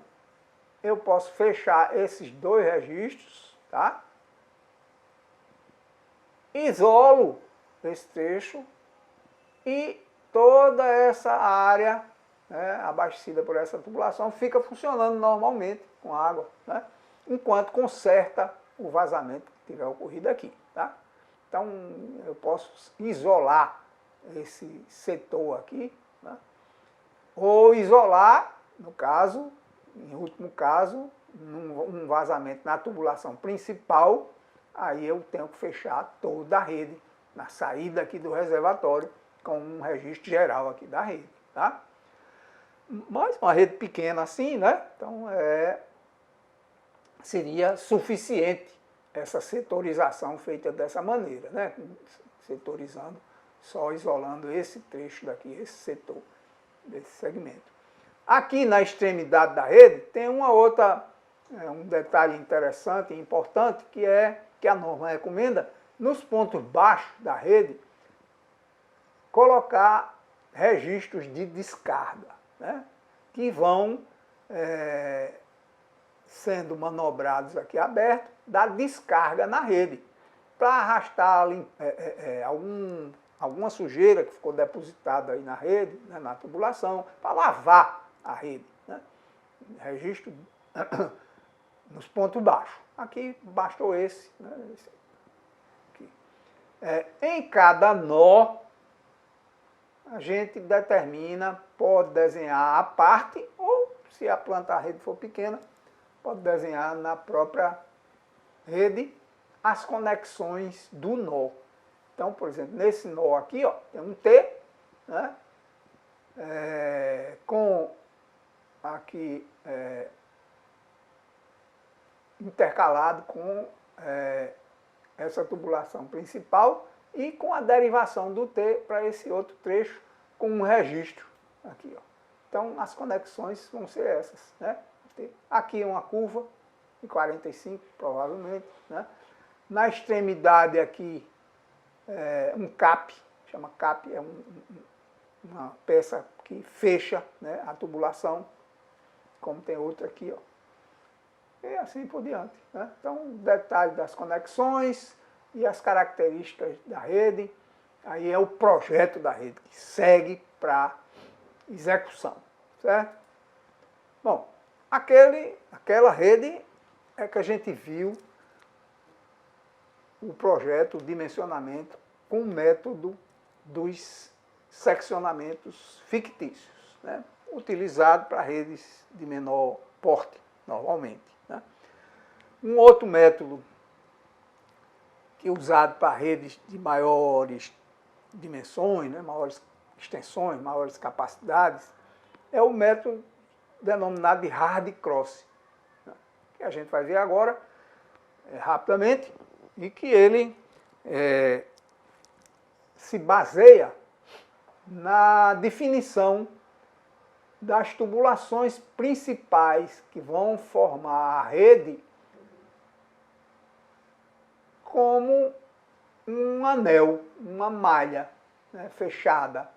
eu posso fechar esses dois registros, tá? Isolo esse trecho e toda essa área, né, abastecida por essa tubulação fica funcionando normalmente com água, né? Enquanto conserta o vazamento que tiver ocorrido aqui, tá? Então, eu posso isolar esse setor aqui, né? Ou isolar, no caso, em último caso, um vazamento na tubulação principal, aí eu tenho que fechar toda a rede na saída aqui do reservatório com um registro geral aqui da rede, tá? Mas uma rede pequena assim, né? Então, seria suficiente essa setorização feita dessa maneira, né? Setorizando, só isolando esse trecho daqui, esse setor desse segmento. Aqui na extremidade da rede tem uma outra, um detalhe interessante e importante, que é que a norma recomenda, nos pontos baixos da rede, colocar registros de descarga, né? Que vão sendo manobrados aqui aberto, da descarga na rede, para arrastar alguma sujeira que ficou depositada aí na rede, né, na tubulação, para lavar a rede, né? Registro nos pontos baixos. Aqui bastou esse, né, esse aqui. Em cada nó, a gente determina, pode desenhar a parte, ou se a planta a rede for pequena, pode desenhar na própria rede as conexões do nó. Então, por exemplo, nesse nó aqui, ó, tem um T, né, com aqui intercalado com essa tubulação principal e com a derivação do T para esse outro trecho com um registro aqui, ó. Então, as conexões vão ser essas, né? Aqui uma curva de 45, provavelmente, né? Na extremidade aqui, um cap, chama cap, é uma peça que fecha, né, a tubulação, como tem outra aqui, ó. E assim por diante, né? Então, detalhe das conexões e as características da rede, aí é o projeto da rede que segue para execução, certo? Bom, aquela rede é que a gente viu o projeto, o dimensionamento com o método dos seccionamentos fictícios, né? Utilizado para redes de menor porte, normalmente, né? Um outro método que é usado para redes de maiores dimensões, né? Maiores extensões, maiores capacidades, é o método denominado de hard cross, né? Que a gente vai ver agora rapidamente, e que ele se baseia na definição das tubulações principais que vão formar a rede como um anel, uma malha, né, fechada.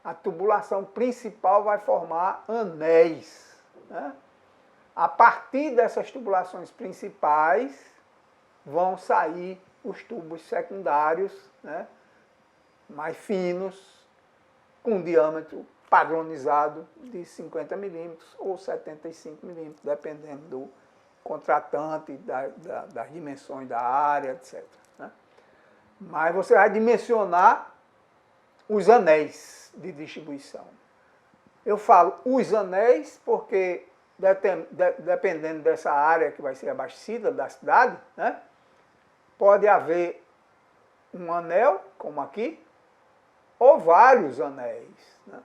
A tubulação principal vai formar anéis, né? A partir dessas tubulações principais vão sair os tubos secundários, né, mais finos, com diâmetro padronizado de 50 milímetros ou 75 milímetros, dependendo do contratante, das dimensões da área, etc, né? Mas você vai dimensionar os anéis de distribuição. Eu falo os anéis porque, dependendo dessa área que vai ser abastecida, da cidade, né, pode haver um anel, como aqui, ou vários anéis, né?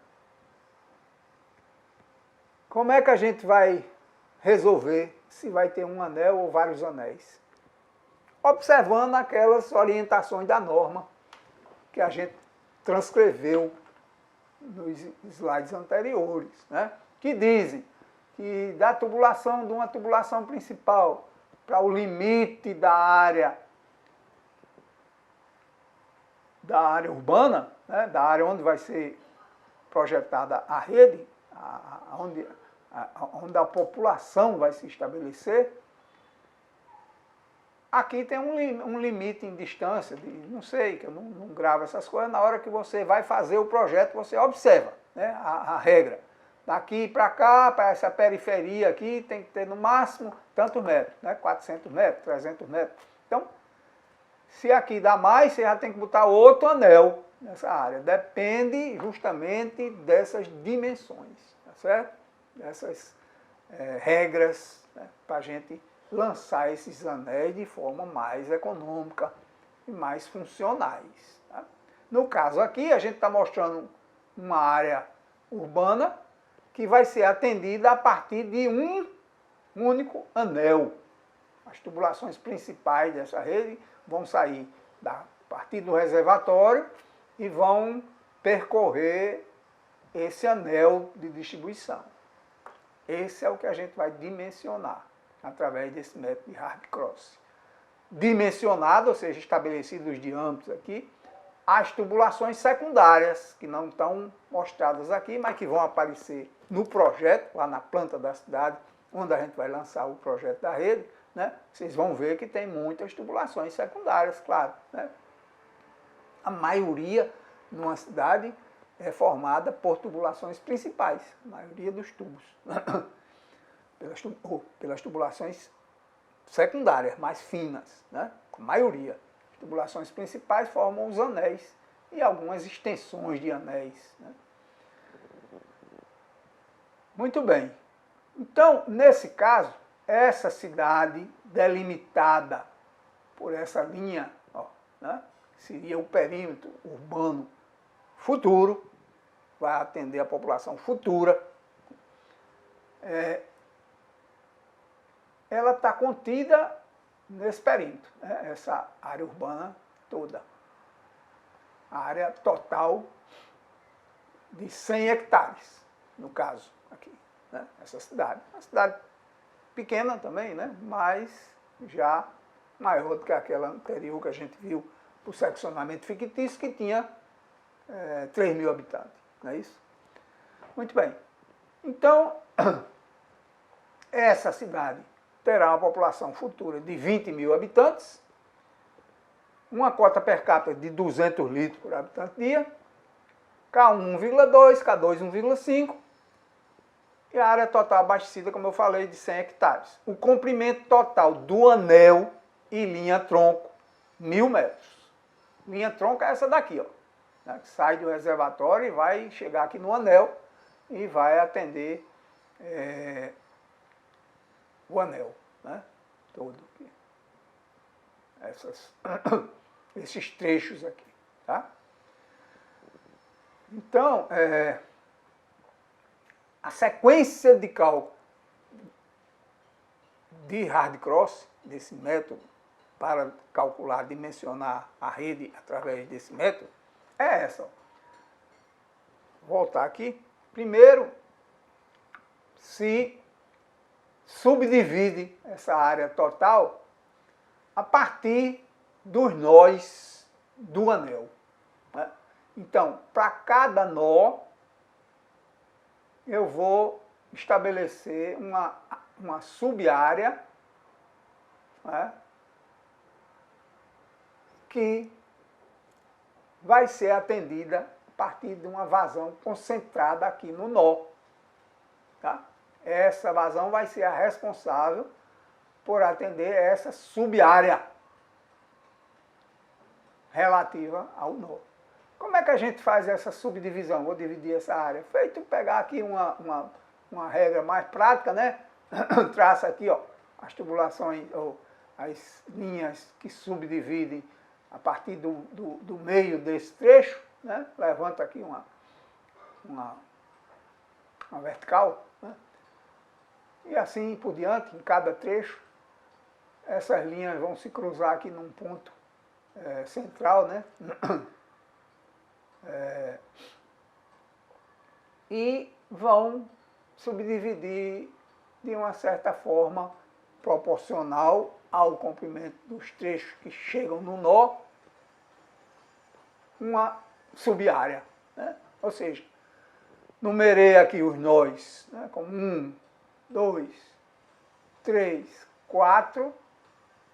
Como é que a gente vai resolver se vai ter um anel ou vários anéis? Observando aquelas orientações da norma que a gente transcreveu nos slides anteriores, né? Que dizem que da tubulação, de uma tubulação principal para o limite da área da área urbana, né, da área onde vai ser projetada a rede, onde a população vai se estabelecer, aqui tem um limite em distância, não sei, que eu não gravo essas coisas, na hora que você vai fazer o projeto, você observa, né, a regra. Daqui para cá, para essa periferia aqui, tem que ter no máximo tantos metros, né, 400 metros, 300 metros. Então, se aqui dá mais, você já tem que botar outro anel nessa área. Depende justamente dessas dimensões, tá certo? Dessas regras, né, para a gente lançar esses anéis de forma mais econômica e mais funcionais. Tá? No caso aqui, a gente está mostrando uma área urbana que vai ser atendida a partir de um único anel. As tubulações principais dessa rede vão sair a partir do reservatório e vão percorrer esse anel de distribuição. Esse é o que a gente vai dimensionar através desse método de Hardy-Cross. Dimensionado, ou seja, estabelecidos os diâmetros aqui, as tubulações secundárias, que não estão mostradas aqui, mas que vão aparecer no projeto, lá na planta da cidade, onde a gente vai lançar o projeto da rede, né? Vocês vão ver que tem muitas tubulações secundárias, claro. Né? A maioria, numa cidade, é formada por tubulações principais, a maioria dos tubos. pelas tubulações secundárias, mais finas, né? A maioria. As tubulações principais formam os anéis e algumas extensões de anéis. Né? Muito bem. Então, nesse caso, essa cidade delimitada por essa linha, ó, né? Seria o perímetro urbano futuro, vai atender a população futura. Ela está contida nesse perímetro, né? Essa área urbana toda. A área total de 100 hectares, no caso, aqui, né? Essa cidade. Uma cidade pequena também, né? Mas já maior do que aquela anterior que a gente viu, o seccionamento fictício, que tinha 3.000 habitantes, não é isso? Muito bem. Então, essa cidade terá uma população futura de 20.000 habitantes, uma cota per capita de 200 litros por habitante dia, K1 1,2, K2 1,5, e a área total abastecida, como eu falei, de 100 hectares. O comprimento total do anel e linha-tronco, 1.000 metros. Linha-tronco é essa daqui, ó, né, que sai do reservatório e vai chegar aqui no anel e vai atender o anel, né, todo aqui. Esses trechos aqui, tá? Então, a sequência de cálculo de Hardy-Cross, desse método, para calcular, dimensionar a rede através desse método, é essa. Ó. Vou voltar aqui. Primeiro, se subdivide essa área total a partir dos nós do anel. Né? Então, para cada nó, eu vou estabelecer uma sub-área, né, que vai ser atendida a partir de uma vazão concentrada aqui no nó. Tá? Essa vazão vai ser a responsável por atender essa sub-área relativa ao nó. Como é que a gente faz essa subdivisão? Vou dividir essa área. Feito pegar aqui uma regra mais prática, né? Traça aqui, ó, as tubulações, ou as linhas que subdividem a partir do meio desse trecho, né? Levanta aqui uma vertical, né? E assim por diante, em cada trecho, essas linhas vão se cruzar aqui num ponto central, né? E vão subdividir de uma certa forma proporcional ao comprimento dos trechos que chegam no nó, uma subárea, né? Ou seja, numerei aqui os nós, né? Como 1, 2, 3, 4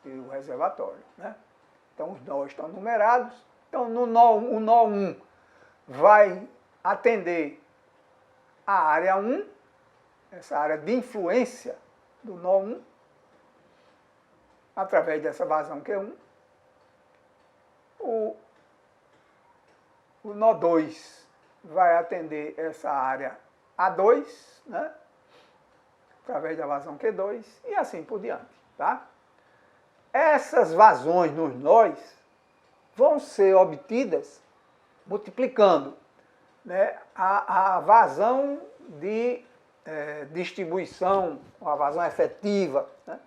e o reservatório, né? Então os nós estão numerados. Então o nó 1 vai atender a área 1, essa área de influência do nó 1, através dessa vazão Q1. O nó 2 vai atender essa área A2, né? Através da vazão Q2 e assim por diante, tá? Essas vazões nos nós vão ser obtidas multiplicando, né, a vazão de distribuição, a vazão efetiva, né,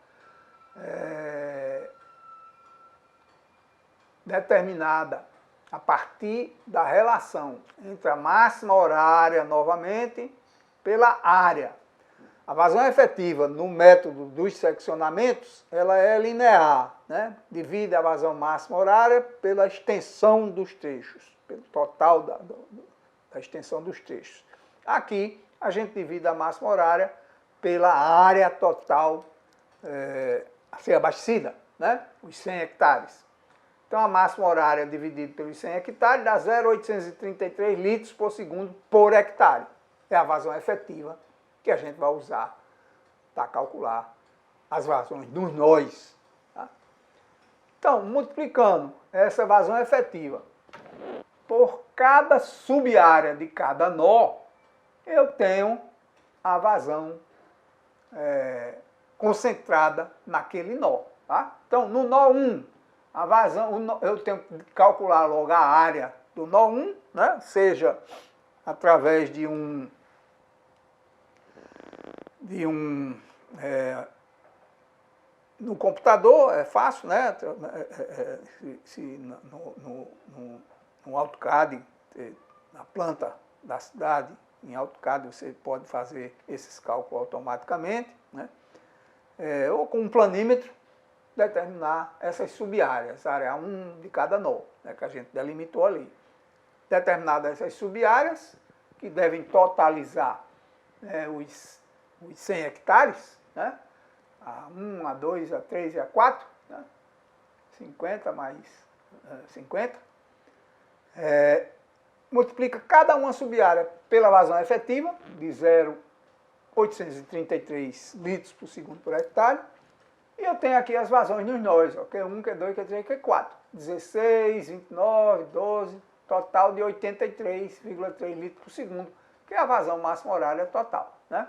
determinada a partir da relação entre a máxima horária, novamente, pela área. A vazão efetiva no método dos seccionamentos, ela é linear, né? Divide a vazão máxima horária pela extensão dos trechos, pelo total da extensão dos trechos. Aqui, a gente divide a máxima horária pela área total a ser abastecida, né? Os 100 hectares. Então, a máxima horária dividida pelos 100 hectares dá 0,833 litros por segundo por hectare. É a vazão efetiva que a gente vai usar para calcular as vazões dos nós. Tá? Então, multiplicando essa vazão efetiva por cada subárea de cada nó, eu tenho a vazão concentrada naquele nó. Tá? Então, no nó 1, a vazão, eu tenho que calcular logo a área do nó 1, né? Seja através de no computador, é fácil, né? No AutoCAD, na planta da cidade, em AutoCAD você pode fazer esses cálculos automaticamente, né? Ou com um planímetro, determinar essas subáreas, área 1 de cada nó, né, que a gente delimitou ali. Determinadas essas subáreas, que devem totalizar os 100 hectares, né, A1, A2, A3 e A4, né, 50 mais 50, multiplica cada uma subárea pela vazão efetiva, de 0,833 litros por segundo por hectare, e eu tenho aqui as vazões nos nós, ó, Q1, Q2, Q3 e Q4. 16, 29, 12, total de 83,3 litros por segundo, que é a vazão máxima horária total, né?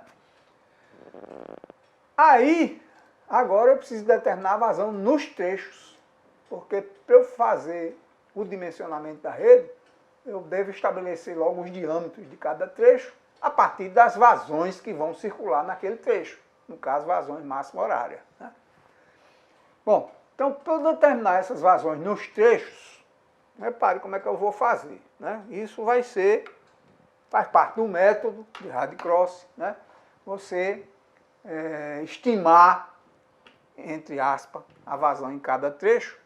Aí, agora eu preciso determinar a vazão nos trechos, porque para eu fazer o dimensionamento da rede, eu devo estabelecer logo os diâmetros de cada trecho a partir das vazões que vão circular naquele trecho, no caso, vazões máxima horária, né? Bom, então, para eu determinar essas vazões nos trechos, repare como é que eu vou fazer, né? Isso faz parte do método de Radcross, né? Você estimar, entre aspas, a vazão em cada trecho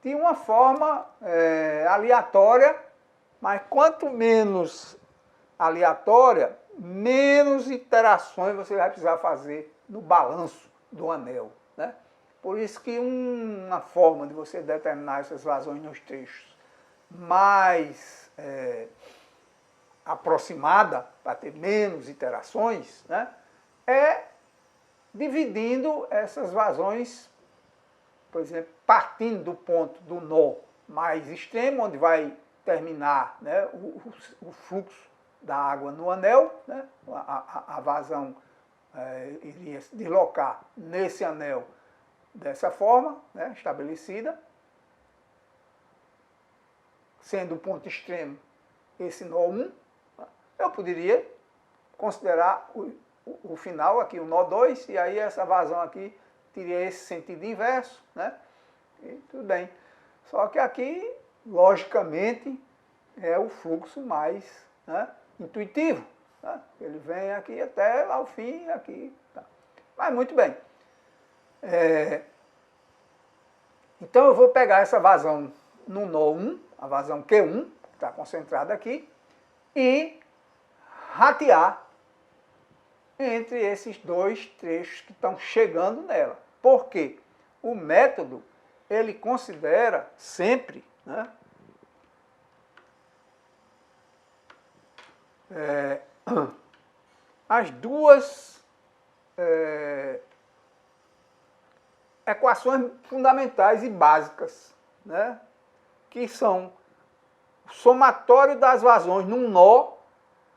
de uma forma aleatória, mas quanto menos aleatória, menos interações você vai precisar fazer no balanço do anel, né? Por isso que uma forma de você determinar essas vazões nos trechos mais aproximada, para ter menos interações, né, é dividindo essas vazões, por exemplo, partindo do ponto do nó mais extremo, onde vai terminar, né, o fluxo da água no anel, né, a vazão iria se deslocar nesse anel dessa forma, né, estabelecida, sendo o ponto extremo esse nó 1, eu poderia considerar o final aqui, o nó 2, e aí essa vazão aqui teria esse sentido inverso, né? E tudo bem. Só que aqui, logicamente, é o fluxo mais, né, intuitivo, né? Ele vem aqui até lá o fim, aqui. Tá. Mas muito bem. Então eu vou pegar essa vazão no nó 1, a vazão Q1, que está concentrada aqui, e ratear entre esses dois trechos que estão chegando nela. Por quê? O método, ele considera sempre, né, as duas equações fundamentais e básicas, né, que são o somatório das vazões num nó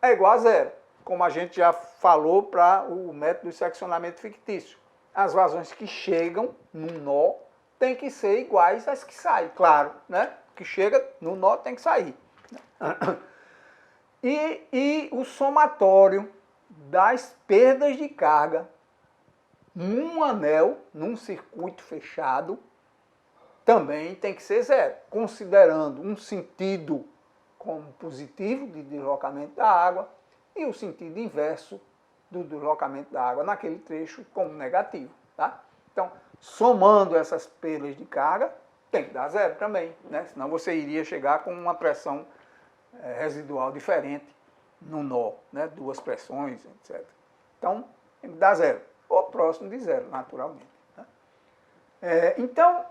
é igual a zero, como a gente já falou para o método de seccionamento fictício. As vazões que chegam num nó têm que ser iguais às que saem, claro, né? O que chega no nó tem que sair. E o somatório das perdas de carga num anel, num circuito fechado, também tem que ser zero, considerando um sentido como positivo de deslocamento da água e o sentido inverso do deslocamento da água naquele trecho como negativo. Tá? Então, somando essas perdas de carga, tem que dar zero também, né? Senão você iria chegar com uma pressão residual diferente no nó, né? Duas pressões, etc. Então, tem que dar zero, ou próximo de zero, naturalmente. Né? Então,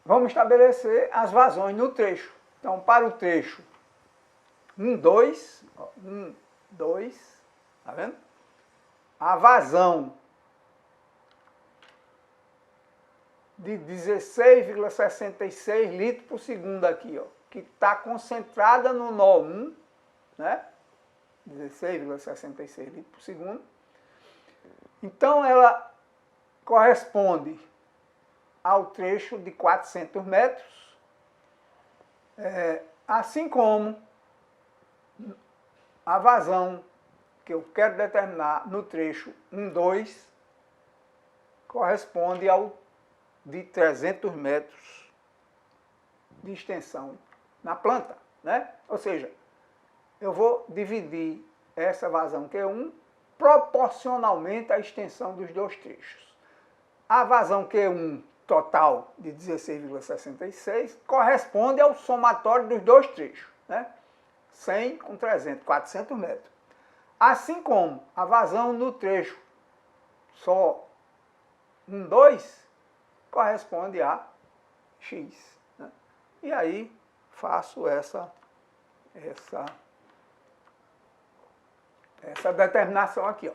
vamos estabelecer as vazões no trecho. Então, para o trecho 1, 2, 1, 2, tá vendo? A vazão de 16,66 litros por segundo aqui, ó, que está concentrada no nó 1, né? 16,66 litros por segundo. Então, ela corresponde ao trecho de 400 metros, assim como a vazão que eu quero determinar no trecho 1, 2, corresponde ao de 300 metros de extensão na planta, né? Ou seja, eu vou dividir essa vazão Q1 proporcionalmente à extensão dos dois trechos. A vazão Q1 total de 16,66 corresponde ao somatório dos dois trechos, né? 100 com 300, 400 metros. Assim como a vazão no trecho só 1, 2 corresponde a X. Né? E aí faço essa determinação aqui, ó.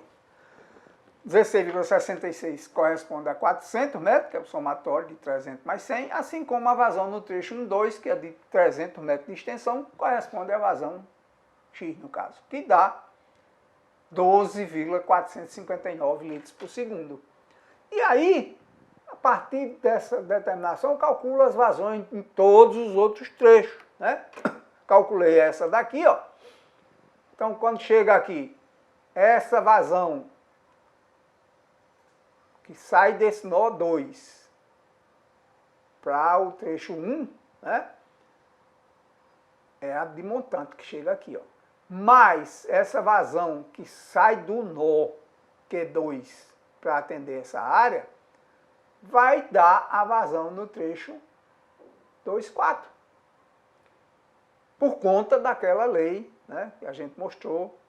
16,66 corresponde a 400 metros, que é o somatório de 300 mais 100, assim como a vazão no trecho 1, 2, que é de 300 metros de extensão, corresponde à vazão X, no caso, que dá 12,459 litros por segundo. E aí, a partir dessa determinação, eu calculo as vazões em todos os outros trechos, né? Calculei essa daqui, ó. Então, quando chega aqui, essa vazão que sai desse nó 2 para o trecho 1, né? É a de montante que chega aqui, ó. Mais essa vazão que sai do nó Q2 para atender essa área, vai dar a vazão no trecho 2,4. Por conta daquela lei, né, que a gente mostrou,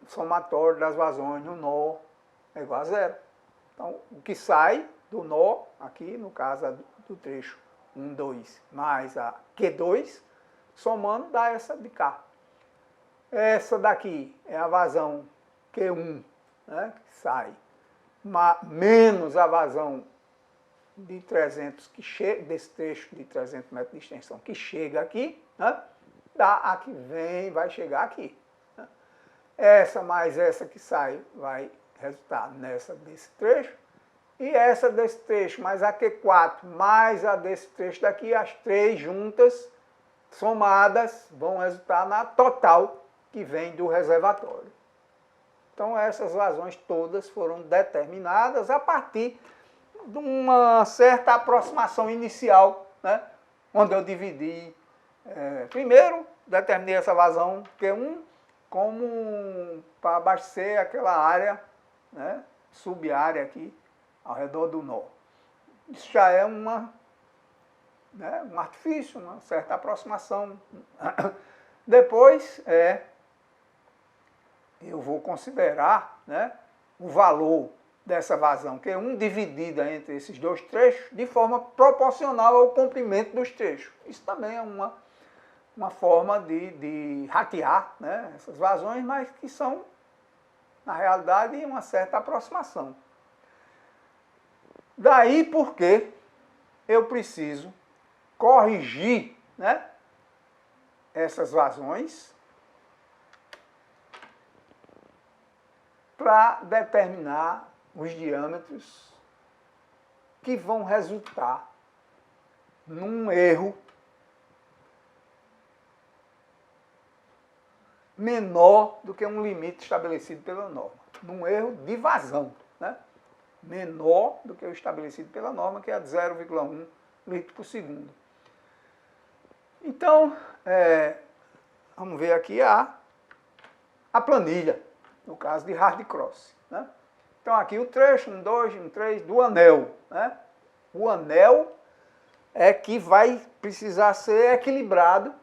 o somatório das vazões no nó é igual a zero. Então, o que sai do nó, aqui no caso do trecho 1, 2, mais a Q2, somando dá essa de cá. Essa daqui é a vazão Q1, né, que sai, menos a vazão de 300 que chega, desse trecho de 300 metros de extensão que chega aqui, né, dá a que vem, vai chegar aqui. Né. Essa mais essa que sai vai resultar nessa desse trecho, e essa desse trecho mais a Q4 mais a desse trecho daqui, as três juntas, somadas, vão resultar na total que vem do reservatório. Então essas vazões todas foram determinadas a partir de uma certa aproximação inicial, né? Onde eu dividi, primeiro determinei essa vazão Q1 como para abastecer aquela área, né? Sub-área aqui ao redor do nó. Isso já é uma né, um artifício, uma certa aproximação. Depois, eu vou considerar, né, o valor dessa vazão, que é 1 dividida entre esses dois trechos, de forma proporcional ao comprimento dos trechos. Isso também é uma forma de ratear, né, essas vazões, mas que são, na realidade, uma certa aproximação. Daí porque eu preciso corrigir, né, essas vazões para determinar os diâmetros que vão resultar num erro menor do que um limite estabelecido pela norma. Num erro de vazão, né? Menor do que o estabelecido pela norma, que é de 0,1 litro por segundo. Então, vamos ver aqui a planilha, no caso de hard cross, né? Então aqui o trecho 1, 2, 1, 3 do anel, né? O anel é que vai precisar ser equilibrado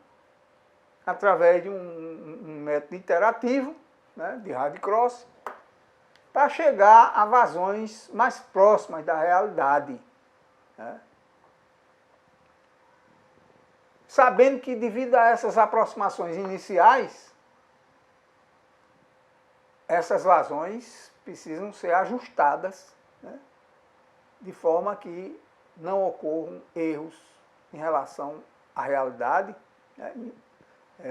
através de um método iterativo, né, de hard cross, para chegar a vazões mais próximas da realidade, né? Sabendo que devido a essas aproximações iniciais, essas vazões precisam ser ajustadas, né, de forma que não ocorram erros em relação à realidade, né,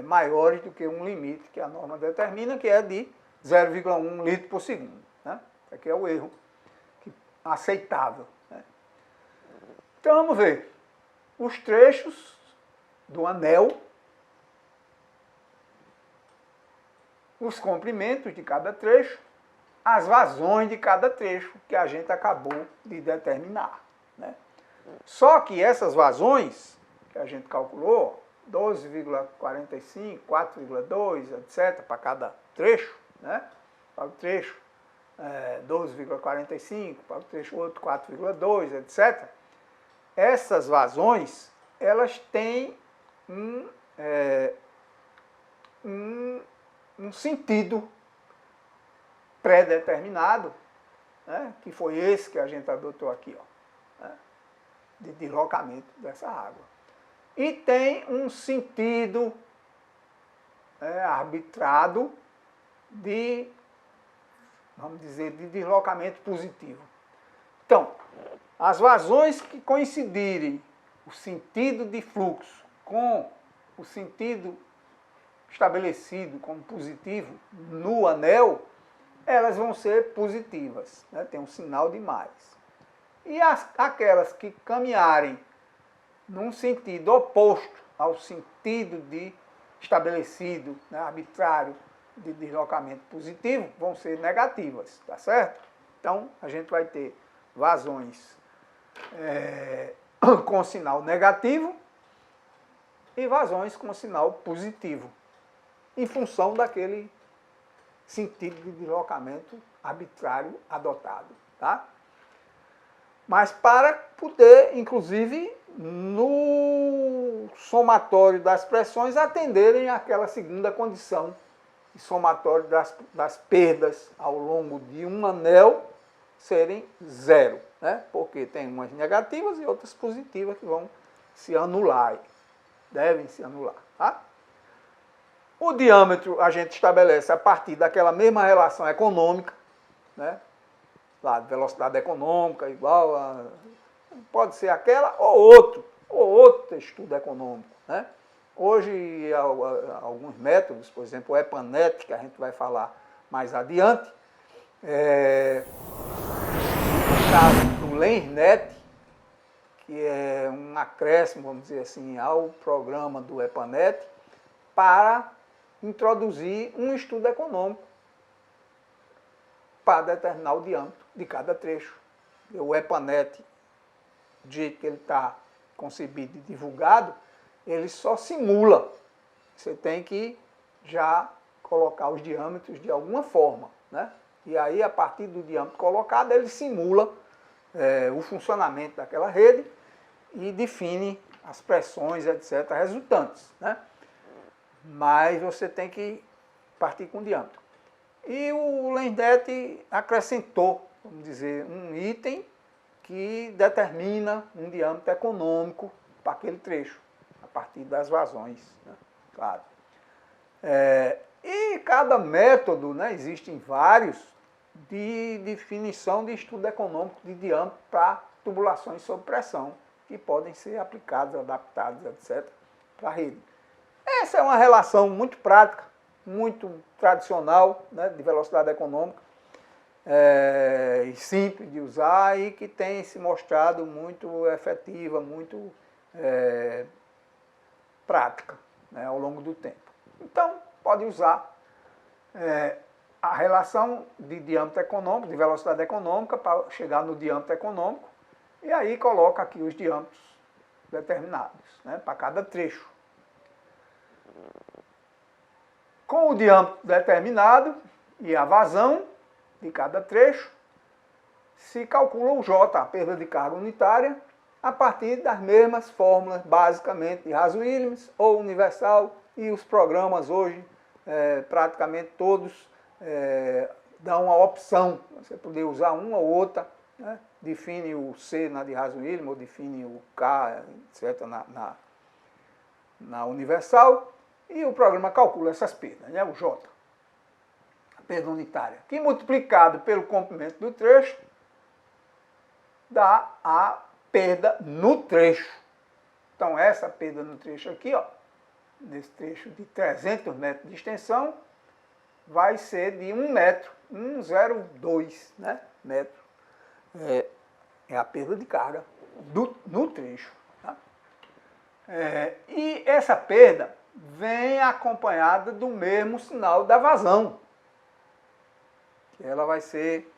maiores do que um limite que a norma determina, que é de 0,1 litro por segundo. Né? Esse aqui é o erro aceitável. Né? Então vamos ver os trechos do anel, os comprimentos de cada trecho, as vazões de cada trecho que a gente acabou de determinar. Né? Só que essas vazões que a gente calculou, 12,45, 4,2, etc., para cada trecho, né? Para o trecho 12,45, para o trecho outro 4,2, etc. Essas vazões, elas têm um sentido pré-determinado, né? Que foi esse que a gente adotou aqui, ó, né? De deslocamento dessa água. E tem um sentido arbitrado de, vamos dizer, de deslocamento positivo. Então, as vazões que coincidirem o sentido de fluxo com o sentido estabelecido como positivo no anel, elas vão ser positivas, né? Tem um sinal de mais. E aquelas que caminharem num sentido oposto ao sentido de estabelecido, né, arbitrário, de deslocamento positivo, vão ser negativas, tá certo? Então, a gente vai ter vazões com sinal negativo e vazões com sinal positivo, em função daquele sentido de deslocamento arbitrário adotado, tá? Mas para poder, inclusive, no somatório das pressões, atenderem àquela segunda condição, de somatório das perdas ao longo de um anel serem zero, né? Porque tem umas negativas e outras positivas que vão se anular, devem se anular, tá? O diâmetro a gente estabelece a partir daquela mesma relação econômica, né? Lá, velocidade econômica igual a... Pode ser aquela ou outro estudo econômico, né? Hoje, alguns métodos, por exemplo, o EPANET, que a gente vai falar mais adiante, no caso do LensNet, que é um acréscimo, vamos dizer assim, ao programa do EPANET, para introduzir um estudo econômico para determinar o diâmetro de cada trecho. O EPANET, do jeito que ele está concebido e divulgado, ele só simula. Você tem que já colocar os diâmetros de alguma forma, né? E aí, a partir do diâmetro colocado, ele simula o funcionamento daquela rede e define as pressões, etc., resultantes, né? Mas você tem que partir com diâmetro. E o Lensdet acrescentou, vamos dizer, um item que determina um diâmetro econômico para aquele trecho, a partir das vazões, né? Claro. E cada método, né, existem vários, de definição de estudo econômico de diâmetro para tubulações sob pressão, que podem ser aplicados, adaptados, etc., para a rede. Essa é uma relação muito prática, muito tradicional, né, de velocidade econômica, e simples de usar e que tem se mostrado muito efetiva, muito prática, né, ao longo do tempo. Então, pode usar a relação de diâmetro econômico, de velocidade econômica, para chegar no diâmetro econômico, e aí coloca aqui os diâmetros determinados, né, para cada trecho. Com o diâmetro determinado e a vazão de cada trecho, se calcula o J, a perda de carga unitária, a partir das mesmas fórmulas, basicamente, de Haas-Williams ou universal, e os programas hoje, praticamente todos, dão a opção, você poder usar uma ou outra, né? Define o C na de Haas-Williams, ou define o K, etc., na universal, e o programa calcula essas perdas, né? O J, a perda unitária, que multiplicado pelo comprimento do trecho, dá a perda no trecho. Então, essa perda no trecho aqui, ó, nesse trecho de 300 metros de extensão, vai ser de 1 metro, 1,02, né, metro. É a perda de carga no trecho. Tá? E essa perda vem acompanhada do mesmo sinal da vazão, que ela vai ser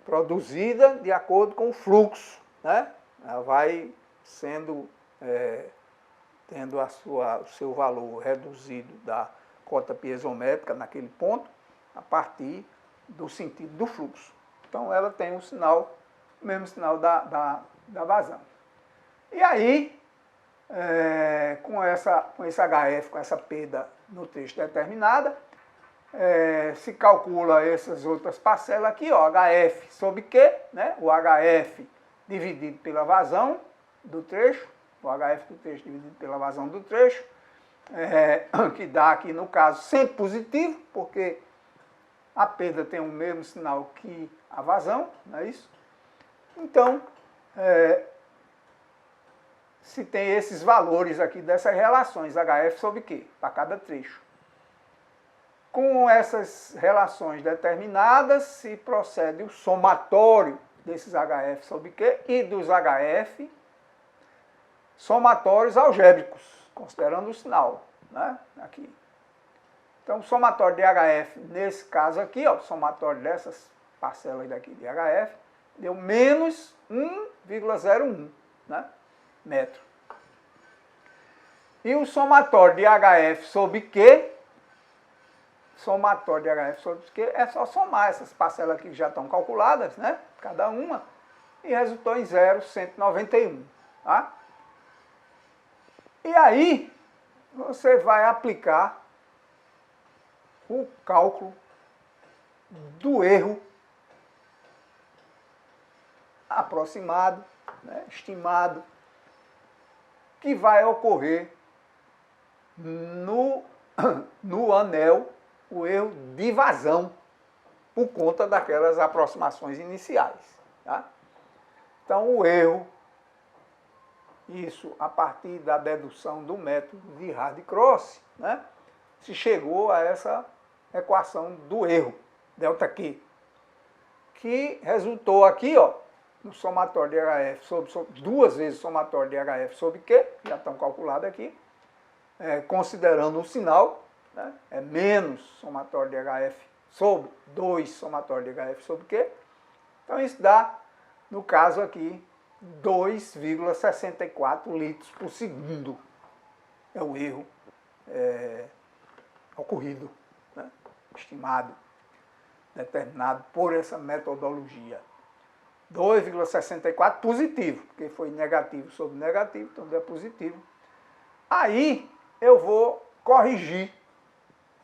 produzida de acordo com o fluxo, né? Ela vai sendo, tendo o seu valor reduzido da cota piezométrica naquele ponto, a partir do sentido do fluxo. Então ela tem o sinal, o mesmo sinal da vazão. E aí, com esse HF, com essa perda no trecho determinada, se calcula essas outras parcelas aqui, ó, HF sobre Q, né? O HF dividido pela vazão do trecho, o HF do trecho dividido pela vazão do trecho, que dá aqui no caso sempre positivo, porque a perda tem o mesmo sinal que a vazão, não é isso? Então, se tem esses valores aqui dessas relações, HF sobre Q, para cada trecho. Com essas relações determinadas, se procede o somatório desses HF sobre Q e dos HF somatórios algébricos, considerando o sinal, né? Aqui. Então, o somatório de HF, nesse caso aqui, ó, o somatório dessas parcelas daqui de HF, deu menos 1,01, né, metro. E o somatório de HF sobre Q, somatório de HF sobre Q, é só somar essas parcelas aqui que já estão calculadas, né, cada uma, e resultou em 0,191, tá? E aí, você vai aplicar o cálculo do erro aproximado, né, estimado, que vai ocorrer no anel, o erro de vazão, por conta daquelas aproximações iniciais. Tá? Então, o erro, isso a partir da dedução do método de Hardy-Cross, né, se chegou a essa equação do erro, ΔQ, que resultou aqui, ó, no somatório de HF sobre duas vezes o somatório de HF sobre Q, já estão calculados aqui, considerando o sinal, né, é menos somatório de HF sobre 2 somatório de HF sobre Q. Então isso dá, no caso aqui, 2,64 litros por segundo. É o erro ocorrido, né, estimado, determinado por essa metodologia. 2,64 positivo, porque foi negativo sobre negativo, então é positivo. Aí eu vou corrigir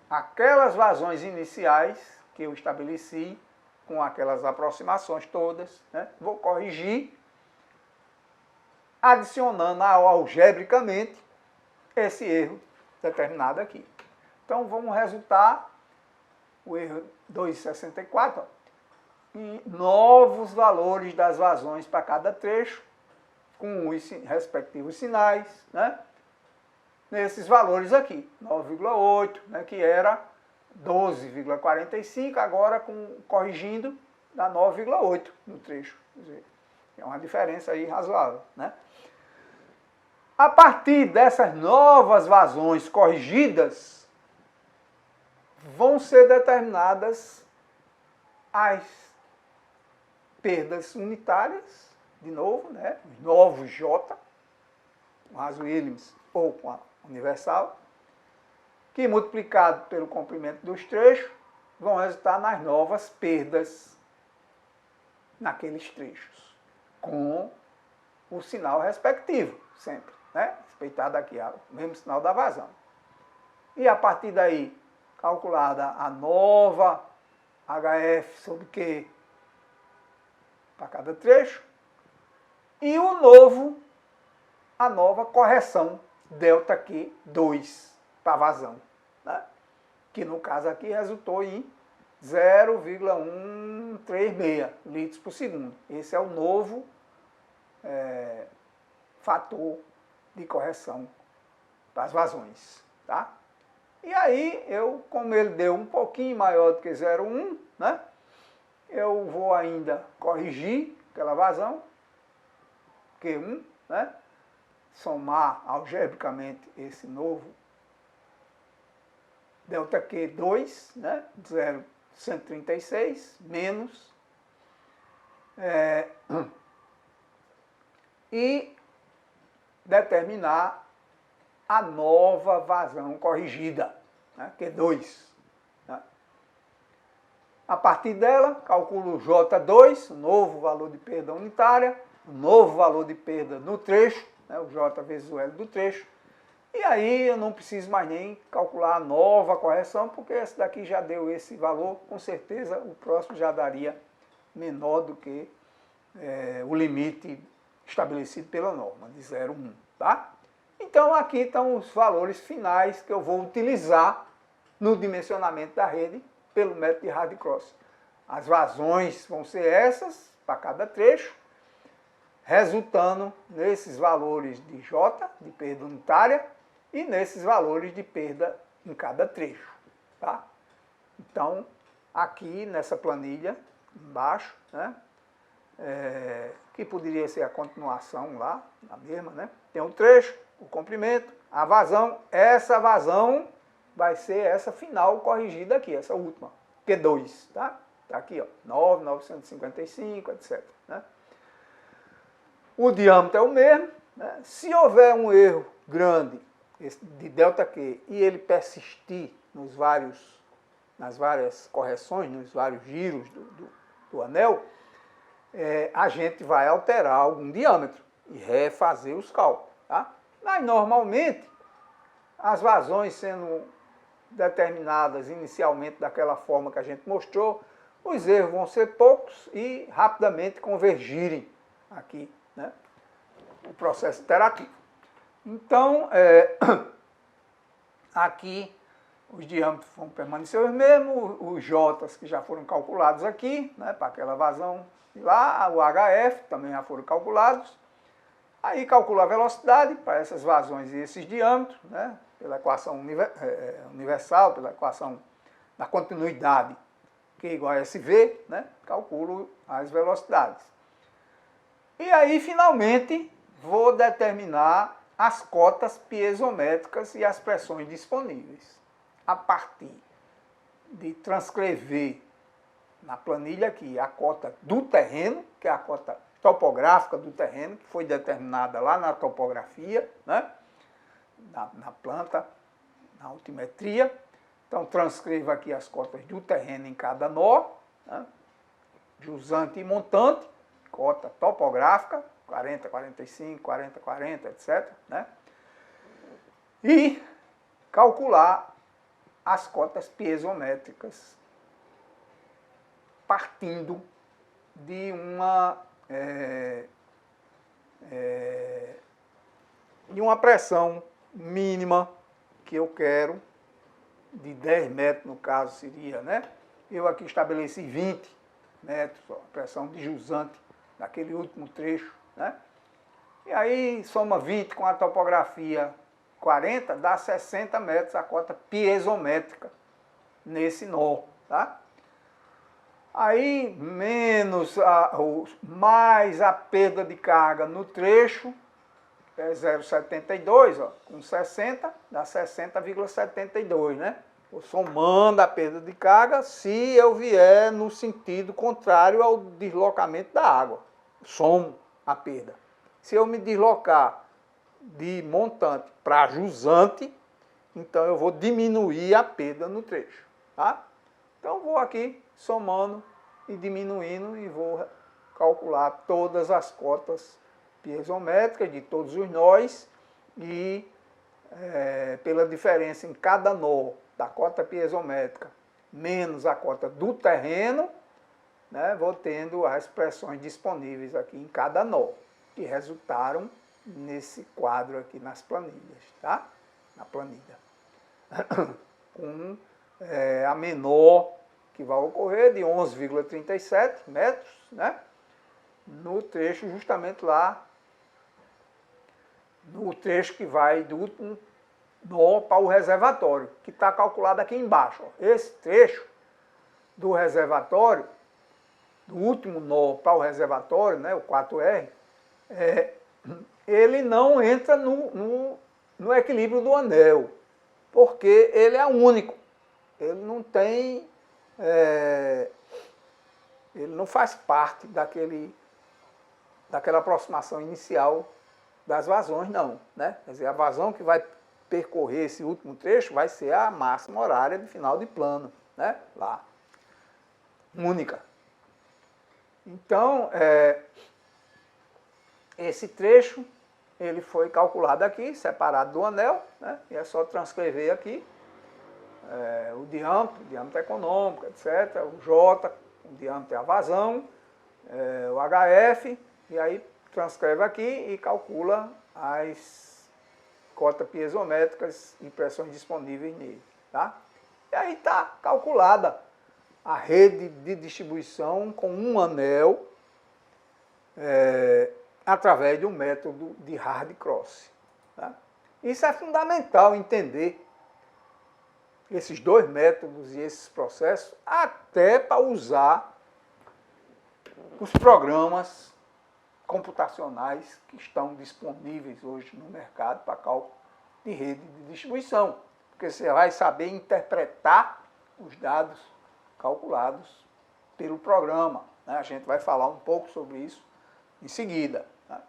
aquelas vazões iniciais que eu estabeleci com aquelas aproximações todas, né? Vou corrigir adicionando algebricamente esse erro determinado aqui. Então vamos resultar o erro 2,64 em novos valores das vazões para cada trecho, com os respectivos sinais, né? Nesses valores aqui, 9,8, né, que era 12,45, agora corrigindo, dá 9,8 no trecho. Quer dizer, é uma diferença aí razoável, né? A partir dessas novas vazões corrigidas, vão ser determinadas as perdas unitárias, de novo, né? Os novos J, com as Williams ou com a universal, que multiplicado pelo comprimento dos trechos, vão resultar nas novas perdas naqueles trechos, com o sinal respectivo, sempre, né? Respeitado aqui o mesmo sinal da vazão. E a partir daí, calculada a nova HF sobre Q para cada trecho, e a nova correção ΔQ2 para a vazão, né? Que no caso aqui resultou em 0,136 litros por segundo. Esse é o novo fator de correção para as vazões, tá? E aí, como ele deu um pouquinho maior do que 0,1, né? Eu vou ainda corrigir aquela vazão, Q1, né? Somar algebricamente esse novo ΔQ2, né? 0,136 menos e determinar a nova vazão corrigida, né? Q2. Né? A partir dela, calculo o J2, o novo valor de perda unitária, o novo valor de perda no trecho, né? O J vezes o L do trecho. E aí eu não preciso mais nem calcular a nova correção, porque esse daqui já deu esse valor, com certeza o próximo já daria menor do que o limite estabelecido pela norma, de 0,1, tá? Então aqui estão os valores finais que eu vou utilizar no dimensionamento da rede pelo método de Hardy-Cross. As vazões vão ser essas para cada trecho, resultando nesses valores de J, de perda unitária, e nesses valores de perda em cada trecho, tá? Então, aqui nessa planilha, embaixo, né, que poderia ser a continuação lá, na mesma, né? Tem o trecho, o comprimento, a vazão. Essa vazão vai ser essa final corrigida aqui, essa última, Q2, tá? Tá aqui, ó, 9,955, etc. Né? O diâmetro é o mesmo, né? Se houver um erro grande de ΔQ e ele persistir nas várias correções, nos vários giros do anel, a gente vai alterar algum diâmetro e refazer os cálculos, tá? Mas normalmente, as vazões sendo determinadas inicialmente daquela forma que a gente mostrou, os erros vão ser poucos e rapidamente convergirem aqui, né? O processo iterativo. Então, aqui os diâmetros vão permanecer os mesmos, os J's que já foram calculados aqui, né, para aquela vazão de lá, o HF também já foram calculados. Aí calcula a velocidade para essas vazões e esses diâmetros, né, pela equação universal, pela equação da continuidade, que é igual a SV, né, calculo as velocidades. E aí, finalmente, vou determinar as cotas piezométricas e as pressões disponíveis. A partir de transcrever na planilha aqui a cota do terreno, que é a cota topográfica do terreno, que foi determinada lá na topografia, né? na planta, na altimetria. Então, transcrevo aqui as cotas do terreno em cada nó, né? Jusante e montante, cota topográfica, 40, 45, 40, 40, etc., né? E calcular as cotas piezométricas partindo de uma pressão mínima que eu quero, de 10 metros no caso seria, né? Eu aqui estabeleci 20 metros, ó, pressão de jusante naquele último trecho, né? E aí soma 20 com a topografia 40, dá 60 metros a cota piezométrica nesse nó, tá? Aí mais a perda de carga no trecho, é 0,72, ó, com 60, dá 60,72, né? Estou somando a perda de carga se eu vier no sentido contrário ao deslocamento da água. Somo a perda. Se eu me deslocar de montante para jusante, então eu vou diminuir a perda no trecho, tá? Então vou aqui somando e diminuindo e vou calcular todas as cotas piezométricas de todos os nós e pela diferença em cada nó da cota piezométrica menos a cota do terreno, né, vou tendo as pressões disponíveis aqui em cada nó, que resultaram nesse quadro aqui nas planilhas, tá? Na planilha. Com a menor que vai ocorrer de 11,37 metros, né? No trecho justamente lá, no trecho que vai do último nó para o reservatório, que está calculado aqui embaixo. Ó. Esse trecho do reservatório, do último nó para o reservatório, né, o 4R, ele não entra no equilíbrio do anel, porque ele é único. Ele não tem, ele não faz parte daquela aproximação inicial das vazões, não, né? Quer dizer, a vazão que vai percorrer esse último trecho vai ser a máxima horária de final de plano, né? Lá, única. Então, esse trecho, ele foi calculado aqui, separado do anel, né? E é só transcrever aqui o diâmetro econômico, etc., o J, o diâmetro é a vazão, o HF, e aí transcreve aqui e calcula as cotas piezométricas e pressões disponíveis nele, tá? E aí está calculada a rede de distribuição com um anel através de um método de hard cross. Tá? Isso é fundamental entender esses dois métodos e esses processos até para usar os programas computacionais que estão disponíveis hoje no mercado para cálculo de rede de distribuição. Porque você vai saber interpretar os dados calculados pelo programa. Né? A gente vai falar um pouco sobre isso em seguida. Tá?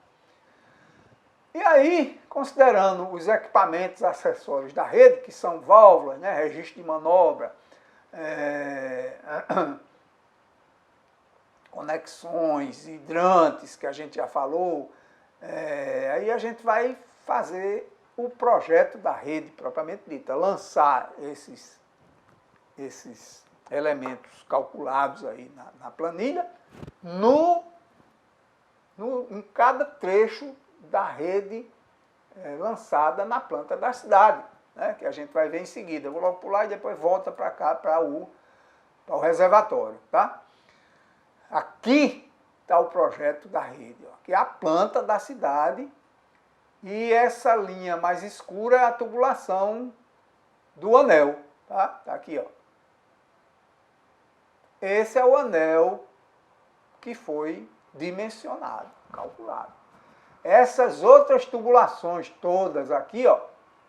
E aí, considerando os equipamentos acessórios da rede, que são válvulas, né? Registro de manobra, conexões, hidrantes, que a gente já falou, aí a gente vai fazer o projeto da rede propriamente dita, lançar esses elementos calculados aí na planilha em cada trecho da rede lançada na planta da cidade, né, que a gente vai ver em seguida. Eu vou logo pular e depois volta para cá, para o reservatório, tá? Aqui está o projeto da rede, ó, que é a planta da cidade, e essa linha mais escura é a tubulação do anel, tá? Tá aqui, ó. Esse é o anel que foi dimensionado, calculado. Essas outras tubulações todas aqui, ó,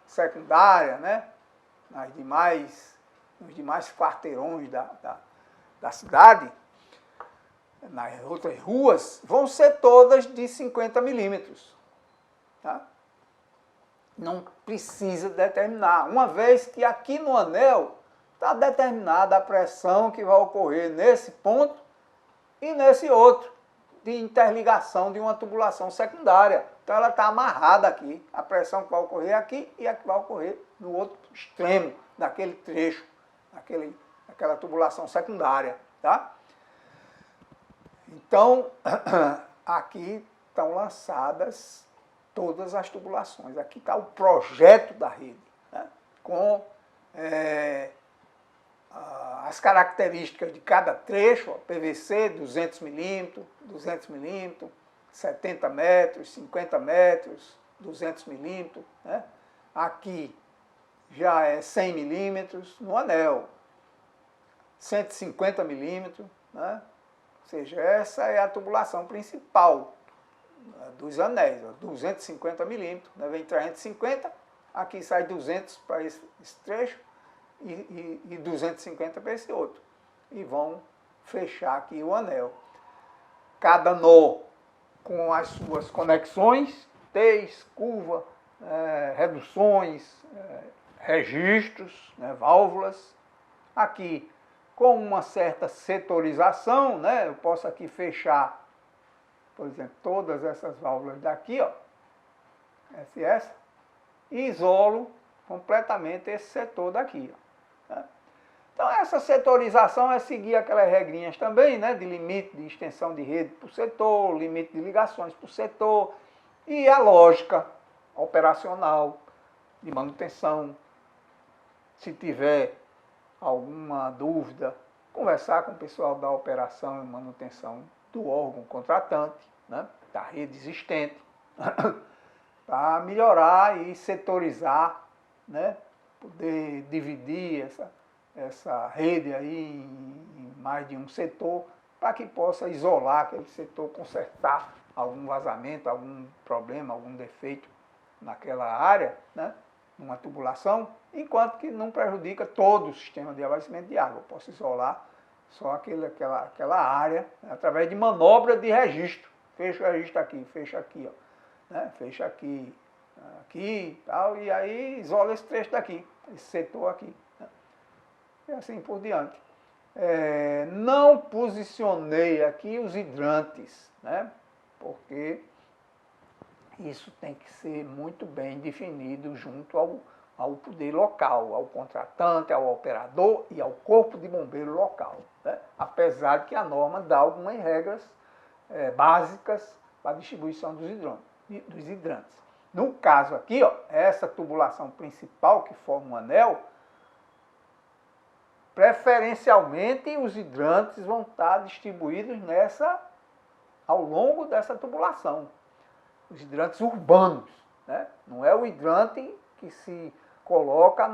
secundária, né, nos demais quarteirões da cidade, nas outras ruas, vão ser todas de 50 milímetros. Tá? Não precisa determinar, uma vez que aqui no anel está determinada a pressão que vai ocorrer nesse ponto e nesse outro, de interligação de uma tubulação secundária. Então ela está amarrada aqui, a pressão que vai ocorrer aqui e a que vai ocorrer no outro extremo daquele trecho, daquela tubulação secundária, tá? Então, aqui estão lançadas todas as tubulações. Aqui está o projeto da rede, né? Com as características de cada trecho, ó, PVC 200 milímetros, 200 milímetros, 70 metros, 50 metros, 200 milímetros, né? Aqui já é 100 milímetros no anel, 150 milímetros, né? Ou seja, essa é a tubulação principal dos anéis, ó, 250 milímetros, né? Vem 350, aqui sai 200 para esse trecho e 250 para esse outro. E vão fechar aqui o anel. Cada nó com as suas conexões, T's, curva, reduções, registros, né, válvulas. Aqui com uma certa setorização, né, eu posso aqui fechar, por exemplo, todas essas válvulas daqui, ó, essa, e isolo completamente esse setor daqui, ó, né? Então essa setorização é seguir aquelas regrinhas também, né, de limite de extensão de rede por setor, limite de ligações por setor e a lógica operacional de manutenção. Se tiver alguma dúvida, conversar com o pessoal da operação e manutenção do órgão contratante, né, da rede existente, para melhorar e setorizar, né, poder dividir essa rede aí em mais de um setor, para que possa isolar aquele setor, consertar algum vazamento, algum problema, algum defeito naquela área, né, numa tubulação, enquanto que não prejudica todo o sistema de abastecimento de água. Eu posso isolar só aquela área, né, através de manobra de registro. Fecha o registro aqui, fecha aqui, ó, né, fecha aqui, aqui, tal, e aí isola esse trecho daqui, esse setor aqui, né, e assim por diante. Não posicionei aqui os hidrantes, né, porque isso tem que ser muito bem definido junto ao poder local, ao contratante, ao operador e ao corpo de bombeiro local, né? Apesar de que a norma dá algumas regras básicas para a distribuição dos hidrantes. No caso aqui, ó, essa tubulação principal que forma um anel, preferencialmente os hidrantes vão estar distribuídos ao longo dessa tubulação. Os hidrantes urbanos, né? Não é o hidrante que se coloca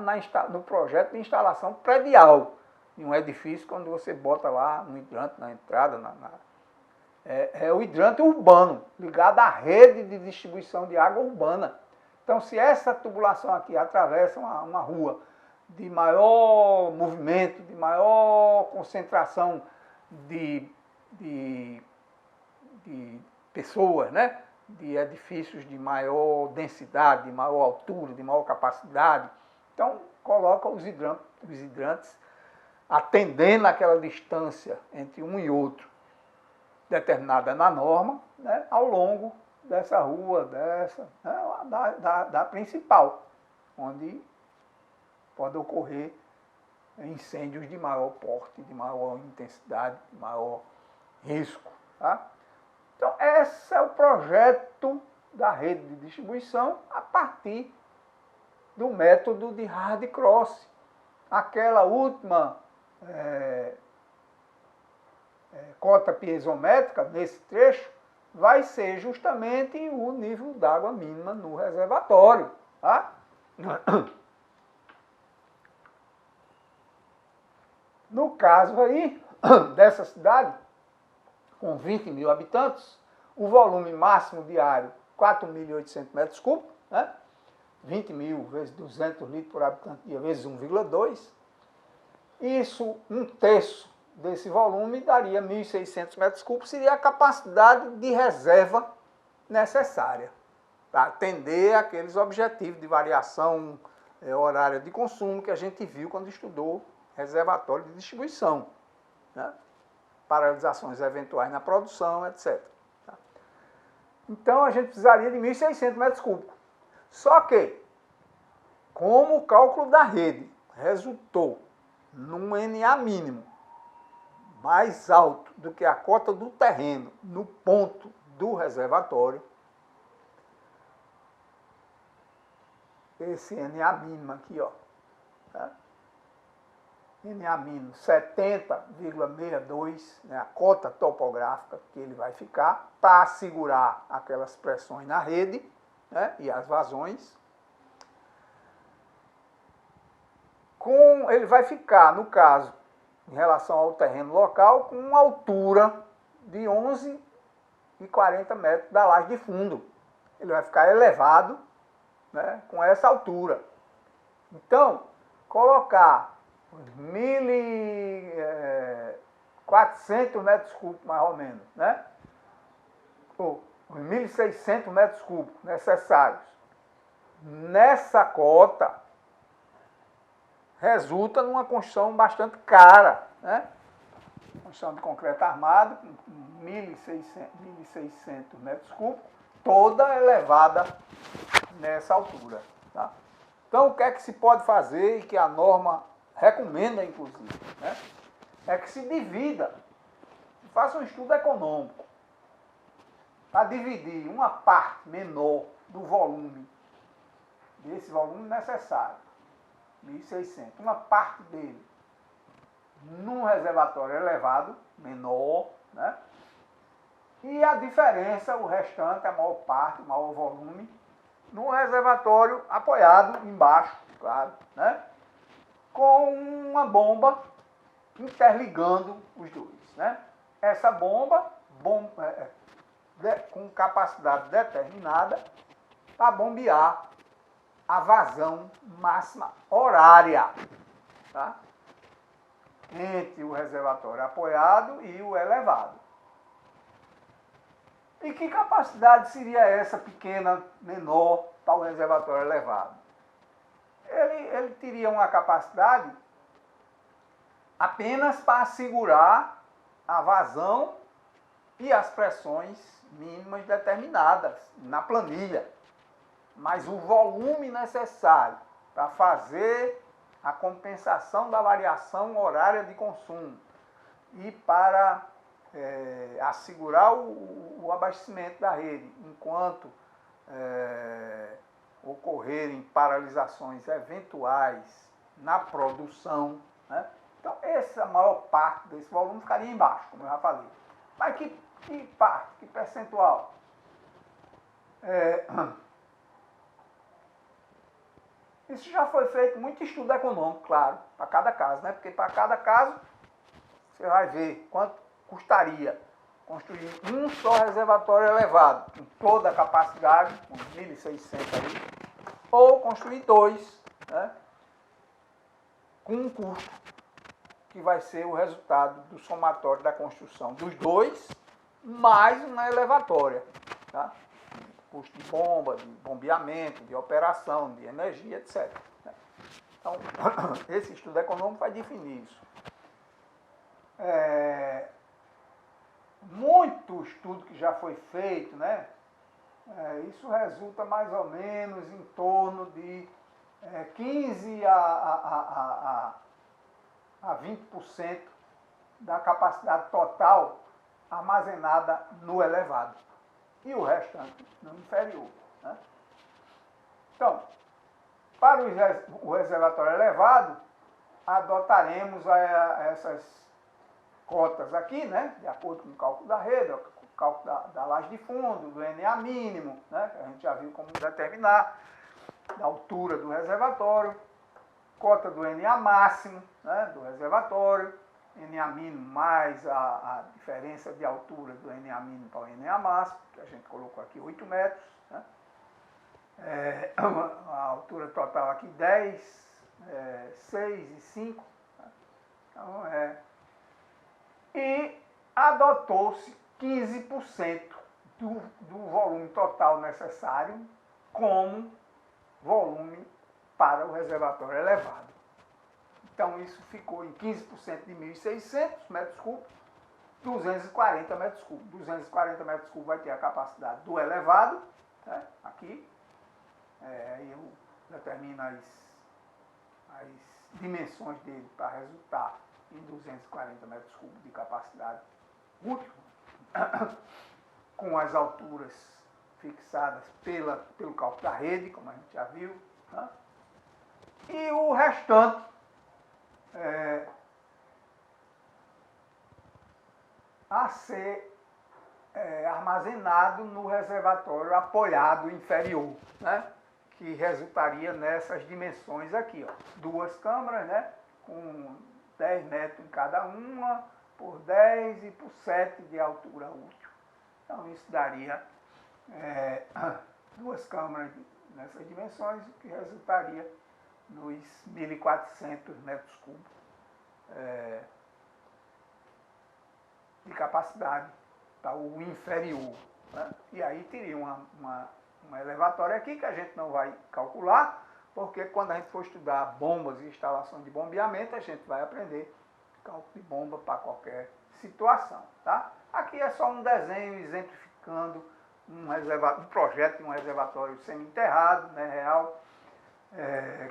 no projeto de instalação predial em um edifício, quando você bota lá um hidrante na entrada. É o hidrante urbano, ligado à rede de distribuição de água urbana. Então, se essa tubulação aqui atravessa uma rua de maior movimento, de maior concentração de pessoas, né, de edifícios de maior densidade, de maior altura, de maior capacidade, então coloca os hidrantes atendendo aquela distância entre um e outro, determinada na norma, né, ao longo dessa rua, né, da principal, onde pode ocorrer incêndios de maior porte, de maior intensidade, de maior risco, tá? Então, esse é o projeto da rede de distribuição a partir do método de Hardy-Cross. Aquela última cota piezométrica, nesse trecho, vai ser justamente o nível d'água mínima no reservatório, tá? No caso aí, dessa cidade, com 20 mil habitantes, o volume máximo diário, 4.800 metros cúbicos, né? 20 mil vezes 200 litros por habitante dia, vezes 1,2. Isso, um terço desse volume, daria 1.600 metros cúbicos, seria a capacidade de reserva necessária para atender aqueles objetivos de variação horária de consumo que a gente viu quando estudou reservatório de distribuição, né? Paralisações eventuais na produção, etc. Então a gente precisaria de 1.600 metros cúbicos. Só que, como o cálculo da rede resultou num NA mínimo mais alto do que a cota do terreno no ponto do reservatório, esse NA mínimo aqui, ó, tá? NA mínimo 70,62, né, a cota topográfica que ele vai ficar para segurar aquelas pressões na rede, né, e as vazões. Ele vai ficar, no caso, em relação ao terreno local, com uma altura de 11,40 metros da laje de fundo. Ele vai ficar elevado, né, com essa altura. Então, colocar os 1.400 metros cúbicos, mais ou menos, né, ou os 1.600 metros cúbicos necessários nessa cota, resulta numa construção bastante cara, né? Construção de concreto armado, com 1.600 metros cúbicos, toda elevada nessa altura. Tá? Então, o que é que se pode fazer e que a norma recomenda, inclusive, né? É que se divida, faça um estudo econômico, para dividir uma parte menor do volume, desse volume necessário, 1.600, uma parte dele num reservatório elevado, menor, né? E a diferença, o restante, a maior parte, o maior volume, num reservatório apoiado embaixo, claro, né? Com uma bomba interligando os dois, né? Essa bomba com capacidade determinada para bombear a vazão máxima horária, tá? Entre o reservatório apoiado e o elevado. E que capacidade seria essa pequena, menor, para o reservatório elevado? Ele teria uma capacidade apenas para assegurar a vazão e as pressões mínimas determinadas na planilha. Mas o volume necessário para fazer a compensação da variação horária de consumo e para assegurar o abastecimento da rede, enquanto ocorrerem paralisações eventuais na produção, né? Então, essa maior parte desse volume ficaria embaixo, como eu já falei. Mas que parte, que percentual? Isso já foi feito muito estudo econômico, claro, para cada caso, né? Porque para cada caso você vai ver quanto custaria construir um só reservatório elevado, com toda a capacidade, com 1.600 aí, ou construir dois, né? Com um custo que vai ser o resultado do somatório da construção dos dois, mais uma elevatória, tá? Custo de bomba, de bombeamento, de operação, de energia, etc. Então, esse estudo econômico vai definir isso. Muito estudo que já foi feito, né? Isso resulta mais ou menos em torno de 15 a 20% da capacidade total armazenada no elevado. E o restante no inferior, né? Então, para o reservatório elevado, adotaremos essas cotas aqui, né? De acordo com o cálculo da rede, o cálculo da laje de fundo, do NA mínimo, né? Que a gente já viu como determinar, da altura do reservatório, cota do NA máximo, né? Do reservatório, NA mínimo mais a diferença de altura do NA mínimo para o NA máximo, que a gente colocou aqui 8 metros, né? A altura total aqui 10, 6 e 5. Né? Então, e adotou-se 15% do volume total necessário como volume para o reservatório elevado. Então, isso ficou em 15% de 1.600 metros cúbicos 240 metros cúbicos. 240 metros cúbicos vai ter a capacidade do elevado, né? Aqui. Aí eu determino as dimensões dele para resultar em 240 metros cúbicos de capacidade útil, com as alturas fixadas pelo cálculo da rede, como a gente já viu, né? E o restante a ser armazenado no reservatório apoiado inferior, né? Que resultaria nessas dimensões aqui, ó. 2 câmaras, né? Com 10 metros em cada uma, por 10 e por 7 de altura útil. Então isso daria 2 câmaras nessas dimensões, o que resultaria nos 1.400 metros cúbicos de capacidade para o inferior, né? E aí teria uma elevatória aqui que a gente não vai calcular, porque quando a gente for estudar bombas e instalações de bombeamento, a gente vai aprender cálculo de bomba para qualquer situação, tá? Aqui é só um desenho exemplificando um projeto de um reservatório semi-enterrado, né, real,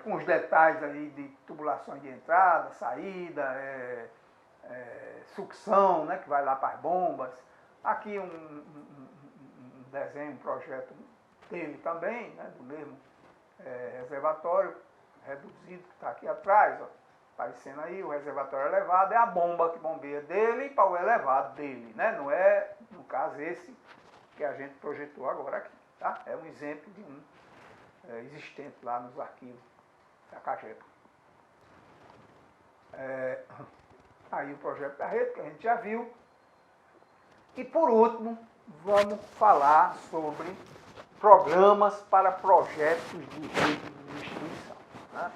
com os detalhes aí de tubulações de entrada, saída, sucção, né, que vai lá para as bombas. Aqui um desenho, um projeto dele também, né, do mesmo reservatório reduzido que está aqui atrás, ó, aparecendo aí. O reservatório elevado é a bomba que bombeia dele para o elevado dele, né? Não é, no caso, esse que a gente projetou agora aqui, tá? É um exemplo de um existente lá nos arquivos da CAGEP. Aí o projeto da rede, que a gente já viu. E por último, vamos falar sobre programas para projetos de rede de distribuição, né?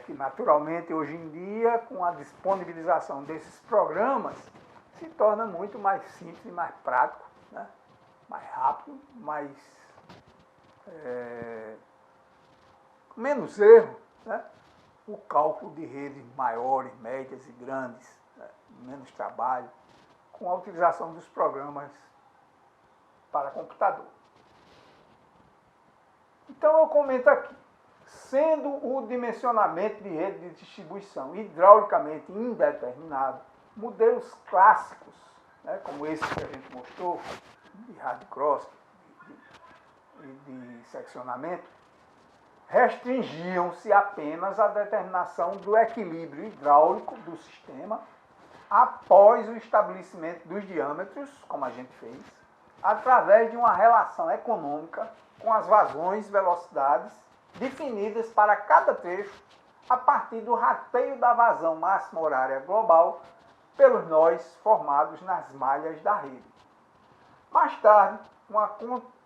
Que naturalmente hoje em dia, com a disponibilização desses programas, se torna muito mais simples e mais prático, né? Mais rápido, menos erro, né? O cálculo de redes maiores, médias e grandes, né? Menos trabalho, com a utilização dos programas para computador. Então eu comento aqui, sendo o dimensionamento de rede de distribuição hidraulicamente indeterminado, modelos clássicos, né, como esse que a gente mostrou, de radicross e de seccionamento, restringiam-se apenas à determinação do equilíbrio hidráulico do sistema após o estabelecimento dos diâmetros, como a gente fez, através de uma relação econômica com as vazões, velocidades definidas para cada trecho a partir do rateio da vazão máxima horária global pelos nós formados nas malhas da rede. Mais tarde, com a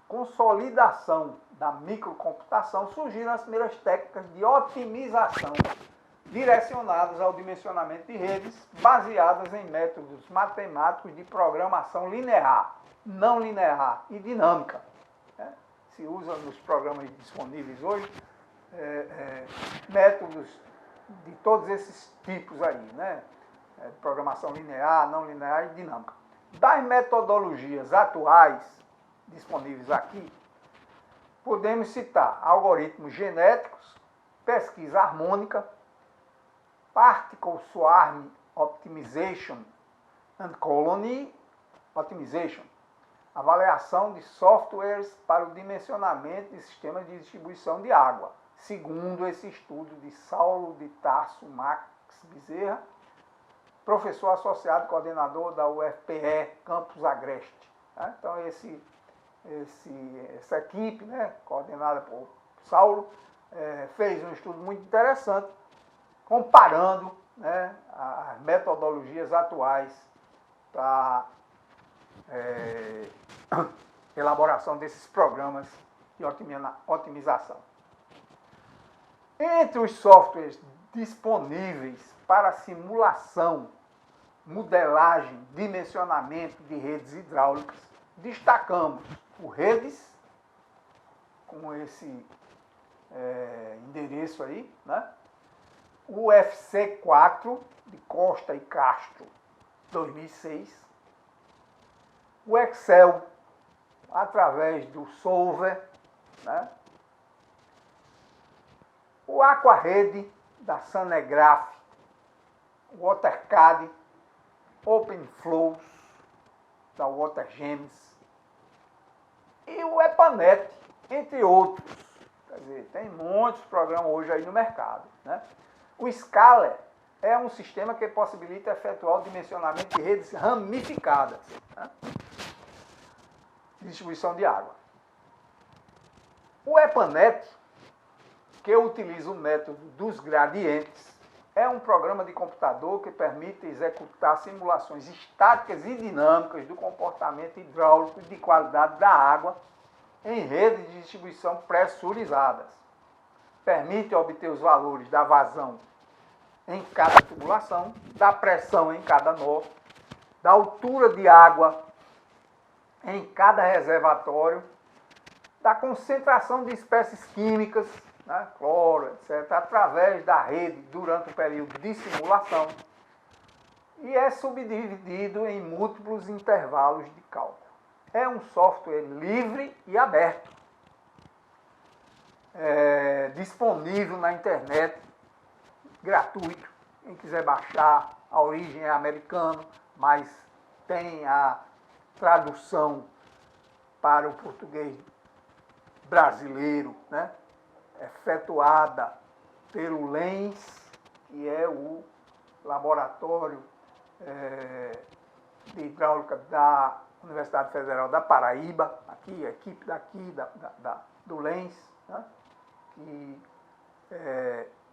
consolidação da microcomputação, surgiram as primeiras técnicas de otimização direcionadas ao dimensionamento de redes, baseadas em métodos matemáticos de programação linear, não linear e dinâmica. Se usa nos programas disponíveis hoje métodos de todos esses tipos aí, né? Programação linear, não linear e dinâmica. Das metodologias atuais disponíveis aqui, podemos citar algoritmos genéticos, pesquisa harmônica, Particle Swarm Optimization and Colony Optimization, avaliação de softwares para o dimensionamento de sistemas de distribuição de água, segundo esse estudo de Saulo de Tarso Max Bezerra, professor associado coordenador da UFPE Campus Agreste. Então essa equipe, né, coordenada por Saulo, fez um estudo muito interessante, comparando, né, as metodologias atuais para elaboração desses programas de otimização. Entre os softwares disponíveis para simulação, modelagem, dimensionamento de redes hidráulicas, destacamos o REDES, com esse endereço aí, né? O FC4, de Costa e Castro, 2006. O Excel, através do Solver, né? O Aquarede, da Sanegraph, o WaterCAD, OpenFlows, da WaterGems, e o EPANET, entre outros. Quer dizer, tem muitos programas hoje aí no mercado, né? O Scaler é um sistema que possibilita efetuar o dimensionamento de redes ramificadas, né? De distribuição de água. O EPANET, que utiliza o método dos gradientes, é um programa de computador que permite executar simulações estáticas e dinâmicas do comportamento hidráulico e de qualidade da água em redes de distribuição pressurizadas. Permite obter os valores da vazão em cada tubulação, da pressão em cada nó, da altura de água em cada reservatório, da concentração de espécies químicas, né, cloro, etc., através da rede durante o período de simulação, e é subdividido em múltiplos intervalos de cálculo. É um software livre e aberto, disponível na internet, gratuito. Quem quiser baixar, a origem é americana, mas tem a tradução para o português brasileiro, né? Efetuada pelo LENS, que é o Laboratório de Hidráulica da Universidade Federal da Paraíba, aqui, a equipe daqui do LENS, né? Que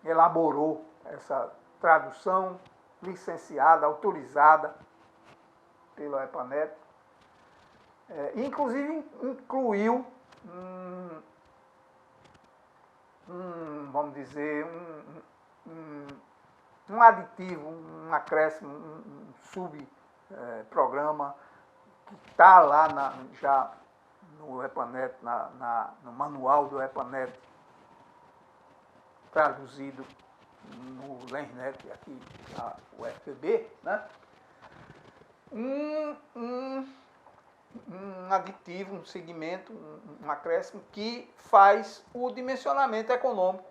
elaborou essa tradução licenciada, autorizada pela EPANET. Inclusive incluiu vamos dizer, um aditivo, um acréscimo, um subprograma que está lá já no EPANET, no manual do EPANET, traduzido no LensNet, aqui, o FPB, né? Um aditivo, um segmento, um acréscimo que faz o dimensionamento econômico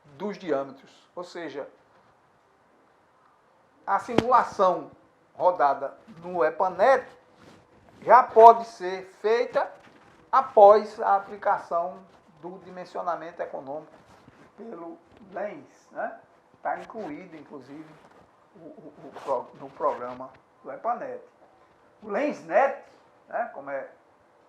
dos diâmetros. Ou seja, a simulação rodada no EPANET já pode ser feita após a aplicação do dimensionamento econômico pelo LENS, né? Está incluído, inclusive, no programa do EPANET. O LensNet, né, como é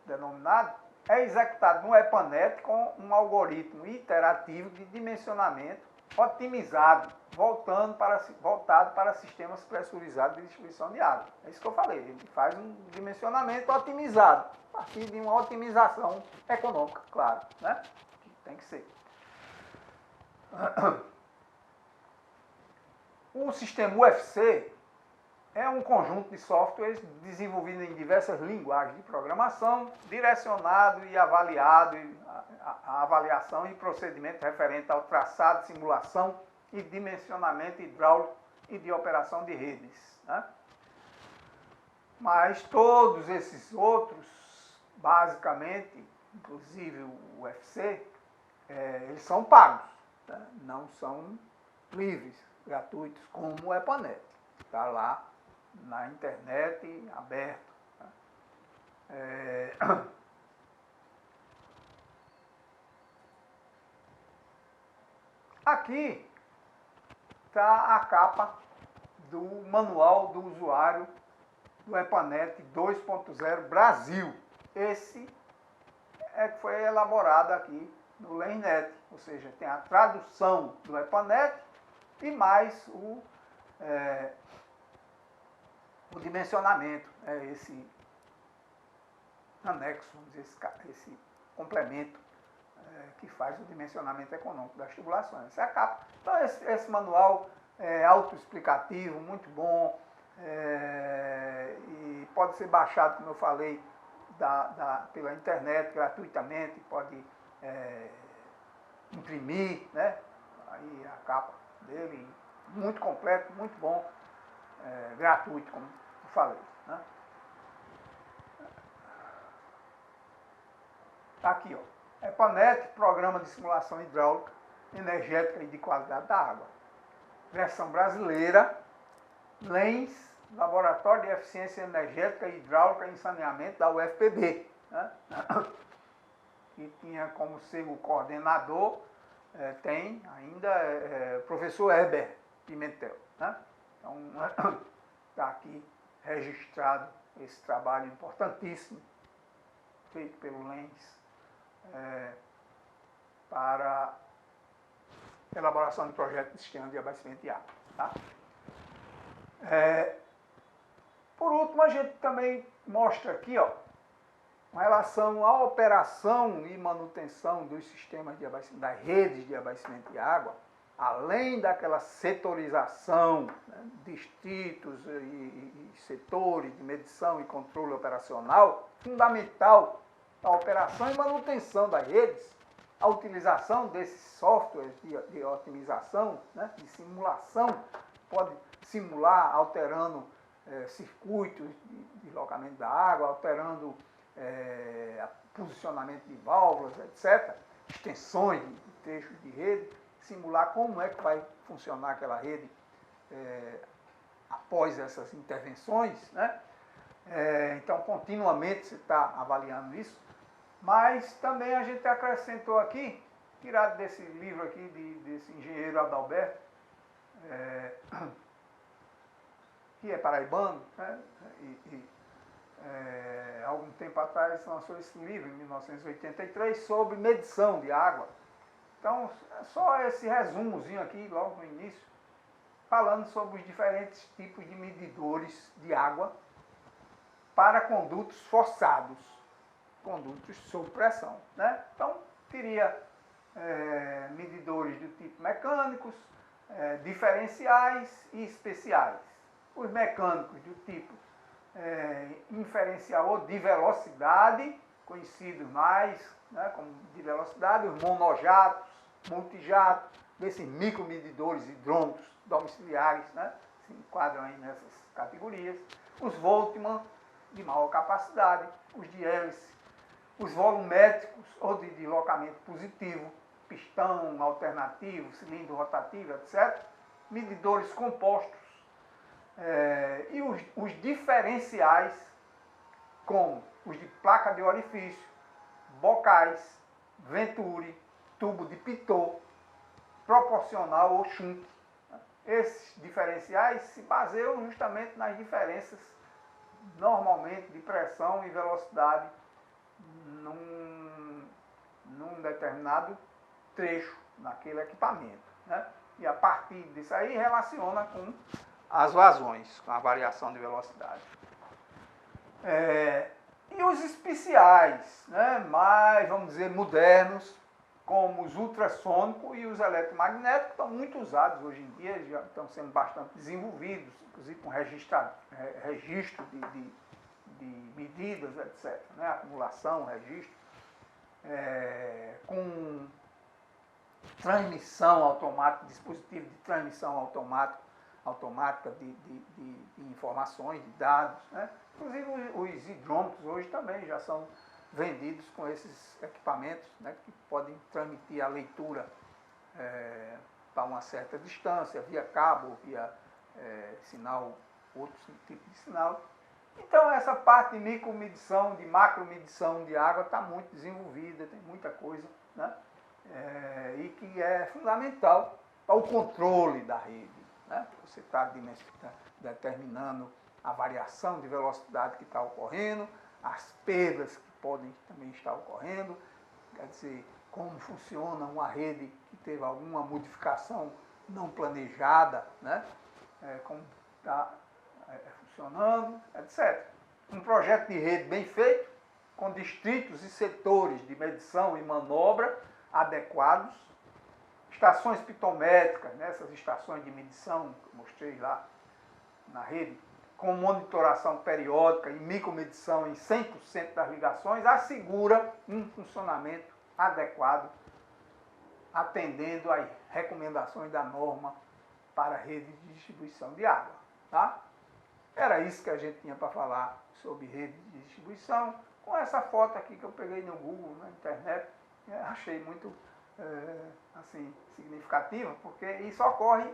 denominado, é executado no EPANET com um algoritmo iterativo de dimensionamento otimizado, voltado para sistemas pressurizados de distribuição de água. É isso que eu falei, ele faz um dimensionamento otimizado, a partir de uma otimização econômica, claro, né? Que tem que ser. O sistema UFC é um conjunto de softwares desenvolvido em diversas linguagens de programação, direcionado e avaliado a avaliação e procedimento referente ao traçado, simulação e dimensionamento hidráulico e de operação de redes, né? Mas todos esses outros, basicamente, inclusive o UFC, eles são pagos, né? Não são livres, gratuitos, como o EPANET. Está lá na internet, aberto. Aqui está a capa do manual do usuário do EPANET 2.0 Brasil. Esse é que foi elaborado aqui no LensNet, ou seja, tem a tradução do EPANET e mais o dimensionamento, esse anexo, vamos dizer, esse complemento que faz o dimensionamento econômico das tubulações. Essa é a capa. Então, esse manual é autoexplicativo, muito bom, e pode ser baixado, como eu falei, pela internet gratuitamente, pode imprimir, né? Aí a capa dele, muito completo, muito bom, gratuito, como falei. Né? Tá aqui, ó. EPANET, Programa de Simulação Hidráulica, Energética e de Qualidade da Água. Versão brasileira, LENS, Laboratório de Eficiência Energética e Hidráulica em Saneamento da UFPB. Né? Que tinha como ser o coordenador, tem ainda o professor Heber Pimentel. Né? Então, está aqui registrado esse trabalho importantíssimo feito pelo LENS para elaboração de projeto de sistema de abastecimento de água. Tá? Por último, a gente também mostra aqui, ó, com relação à operação e manutenção dos sistemas de abastecimento, das redes de abastecimento de água, além daquela setorização, né, distritos e setores de medição e controle operacional, fundamental a operação e manutenção das redes, a utilização desses softwares de otimização, né, de simulação, pode simular alterando circuitos de locamento da água, alterando posicionamento de válvulas, etc., extensões de trechos de rede, simular como é que vai funcionar aquela rede após essas intervenções, né? Então, continuamente você está avaliando isso, mas também a gente acrescentou aqui, tirado desse livro aqui, desse engenheiro Adalberto, que é paraibano, né? Algum tempo atrás lançou esse livro, em 1983, sobre medição de água. Então, só esse resumozinho aqui, logo no início, falando sobre os diferentes tipos de medidores de água para condutos forçados, condutos sob pressão. Né? Então, teria medidores do tipo mecânicos, diferenciais e especiais. Os mecânicos do tipo inferencial ou de velocidade, conhecidos mais, né, como de velocidade, os monojatos, multijatos, desses micromedidores hidrômetros domiciliares, né, se enquadram aí nessas categorias, os Voltman, de maior capacidade, os de hélice, os volumétricos ou de deslocamento positivo, pistão alternativo, cilindro rotativo, etc., medidores compostos, e os diferenciais, como os de placa de orifício, bocais, venturi, tubo de Pitot, proporcional ou shunt. Esses diferenciais se baseiam justamente nas diferenças, normalmente, de pressão e velocidade num determinado trecho, naquele equipamento. Né? E a partir disso aí, relaciona com as vazões, com a variação de velocidade. E os especiais, né, mais, vamos dizer, modernos, como os ultrassônicos e os eletromagnéticos, estão muito usados hoje em dia, já estão sendo bastante desenvolvidos, inclusive com registro de medidas, etc., né, acumulação, registro, com transmissão automática, dispositivo de transmissão automática de informações, de dados. Né? Inclusive os hidrômetros hoje também já são vendidos com esses equipamentos, né, que podem transmitir a leitura para uma certa distância, via cabo, via sinal, outros tipos de sinal. Então essa parte de micromedição, de macromedição de água está muito desenvolvida, tem muita coisa, né? E que é fundamental para o controle da rede. Né? Você está determinando a variação de velocidade que está ocorrendo, as perdas que podem também estar ocorrendo, quer dizer, como funciona uma rede que teve alguma modificação não planejada, né? Como está funcionando, etc. Um projeto de rede bem feito, com distritos e setores de medição e manobra adequados, estações pitométricas, nessas estações de medição que eu mostrei lá na rede, com monitoração periódica e micromedição em 100% das ligações, assegura um funcionamento adequado, atendendo às recomendações da norma para a rede de distribuição de água. Tá? Era isso que a gente tinha para falar sobre rede de distribuição, com essa foto aqui que eu peguei no Google, na internet, achei muito assim, significativa, porque isso ocorre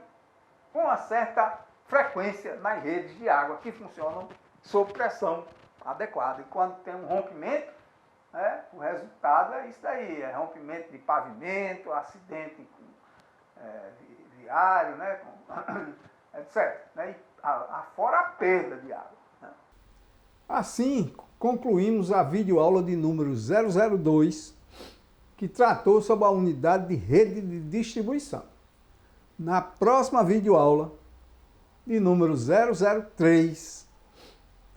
com uma certa frequência nas redes de água que funcionam sob pressão adequada. E quando tem um rompimento, o resultado é isso daí, é rompimento de pavimento, acidente viário, né, etc. Né, fora a perda de água. Né. Assim, concluímos a videoaula de número 002, que tratou sobre a unidade de rede de distribuição. Na próxima videoaula, de número 003,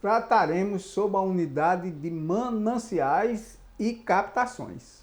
trataremos sobre a unidade de mananciais e captações.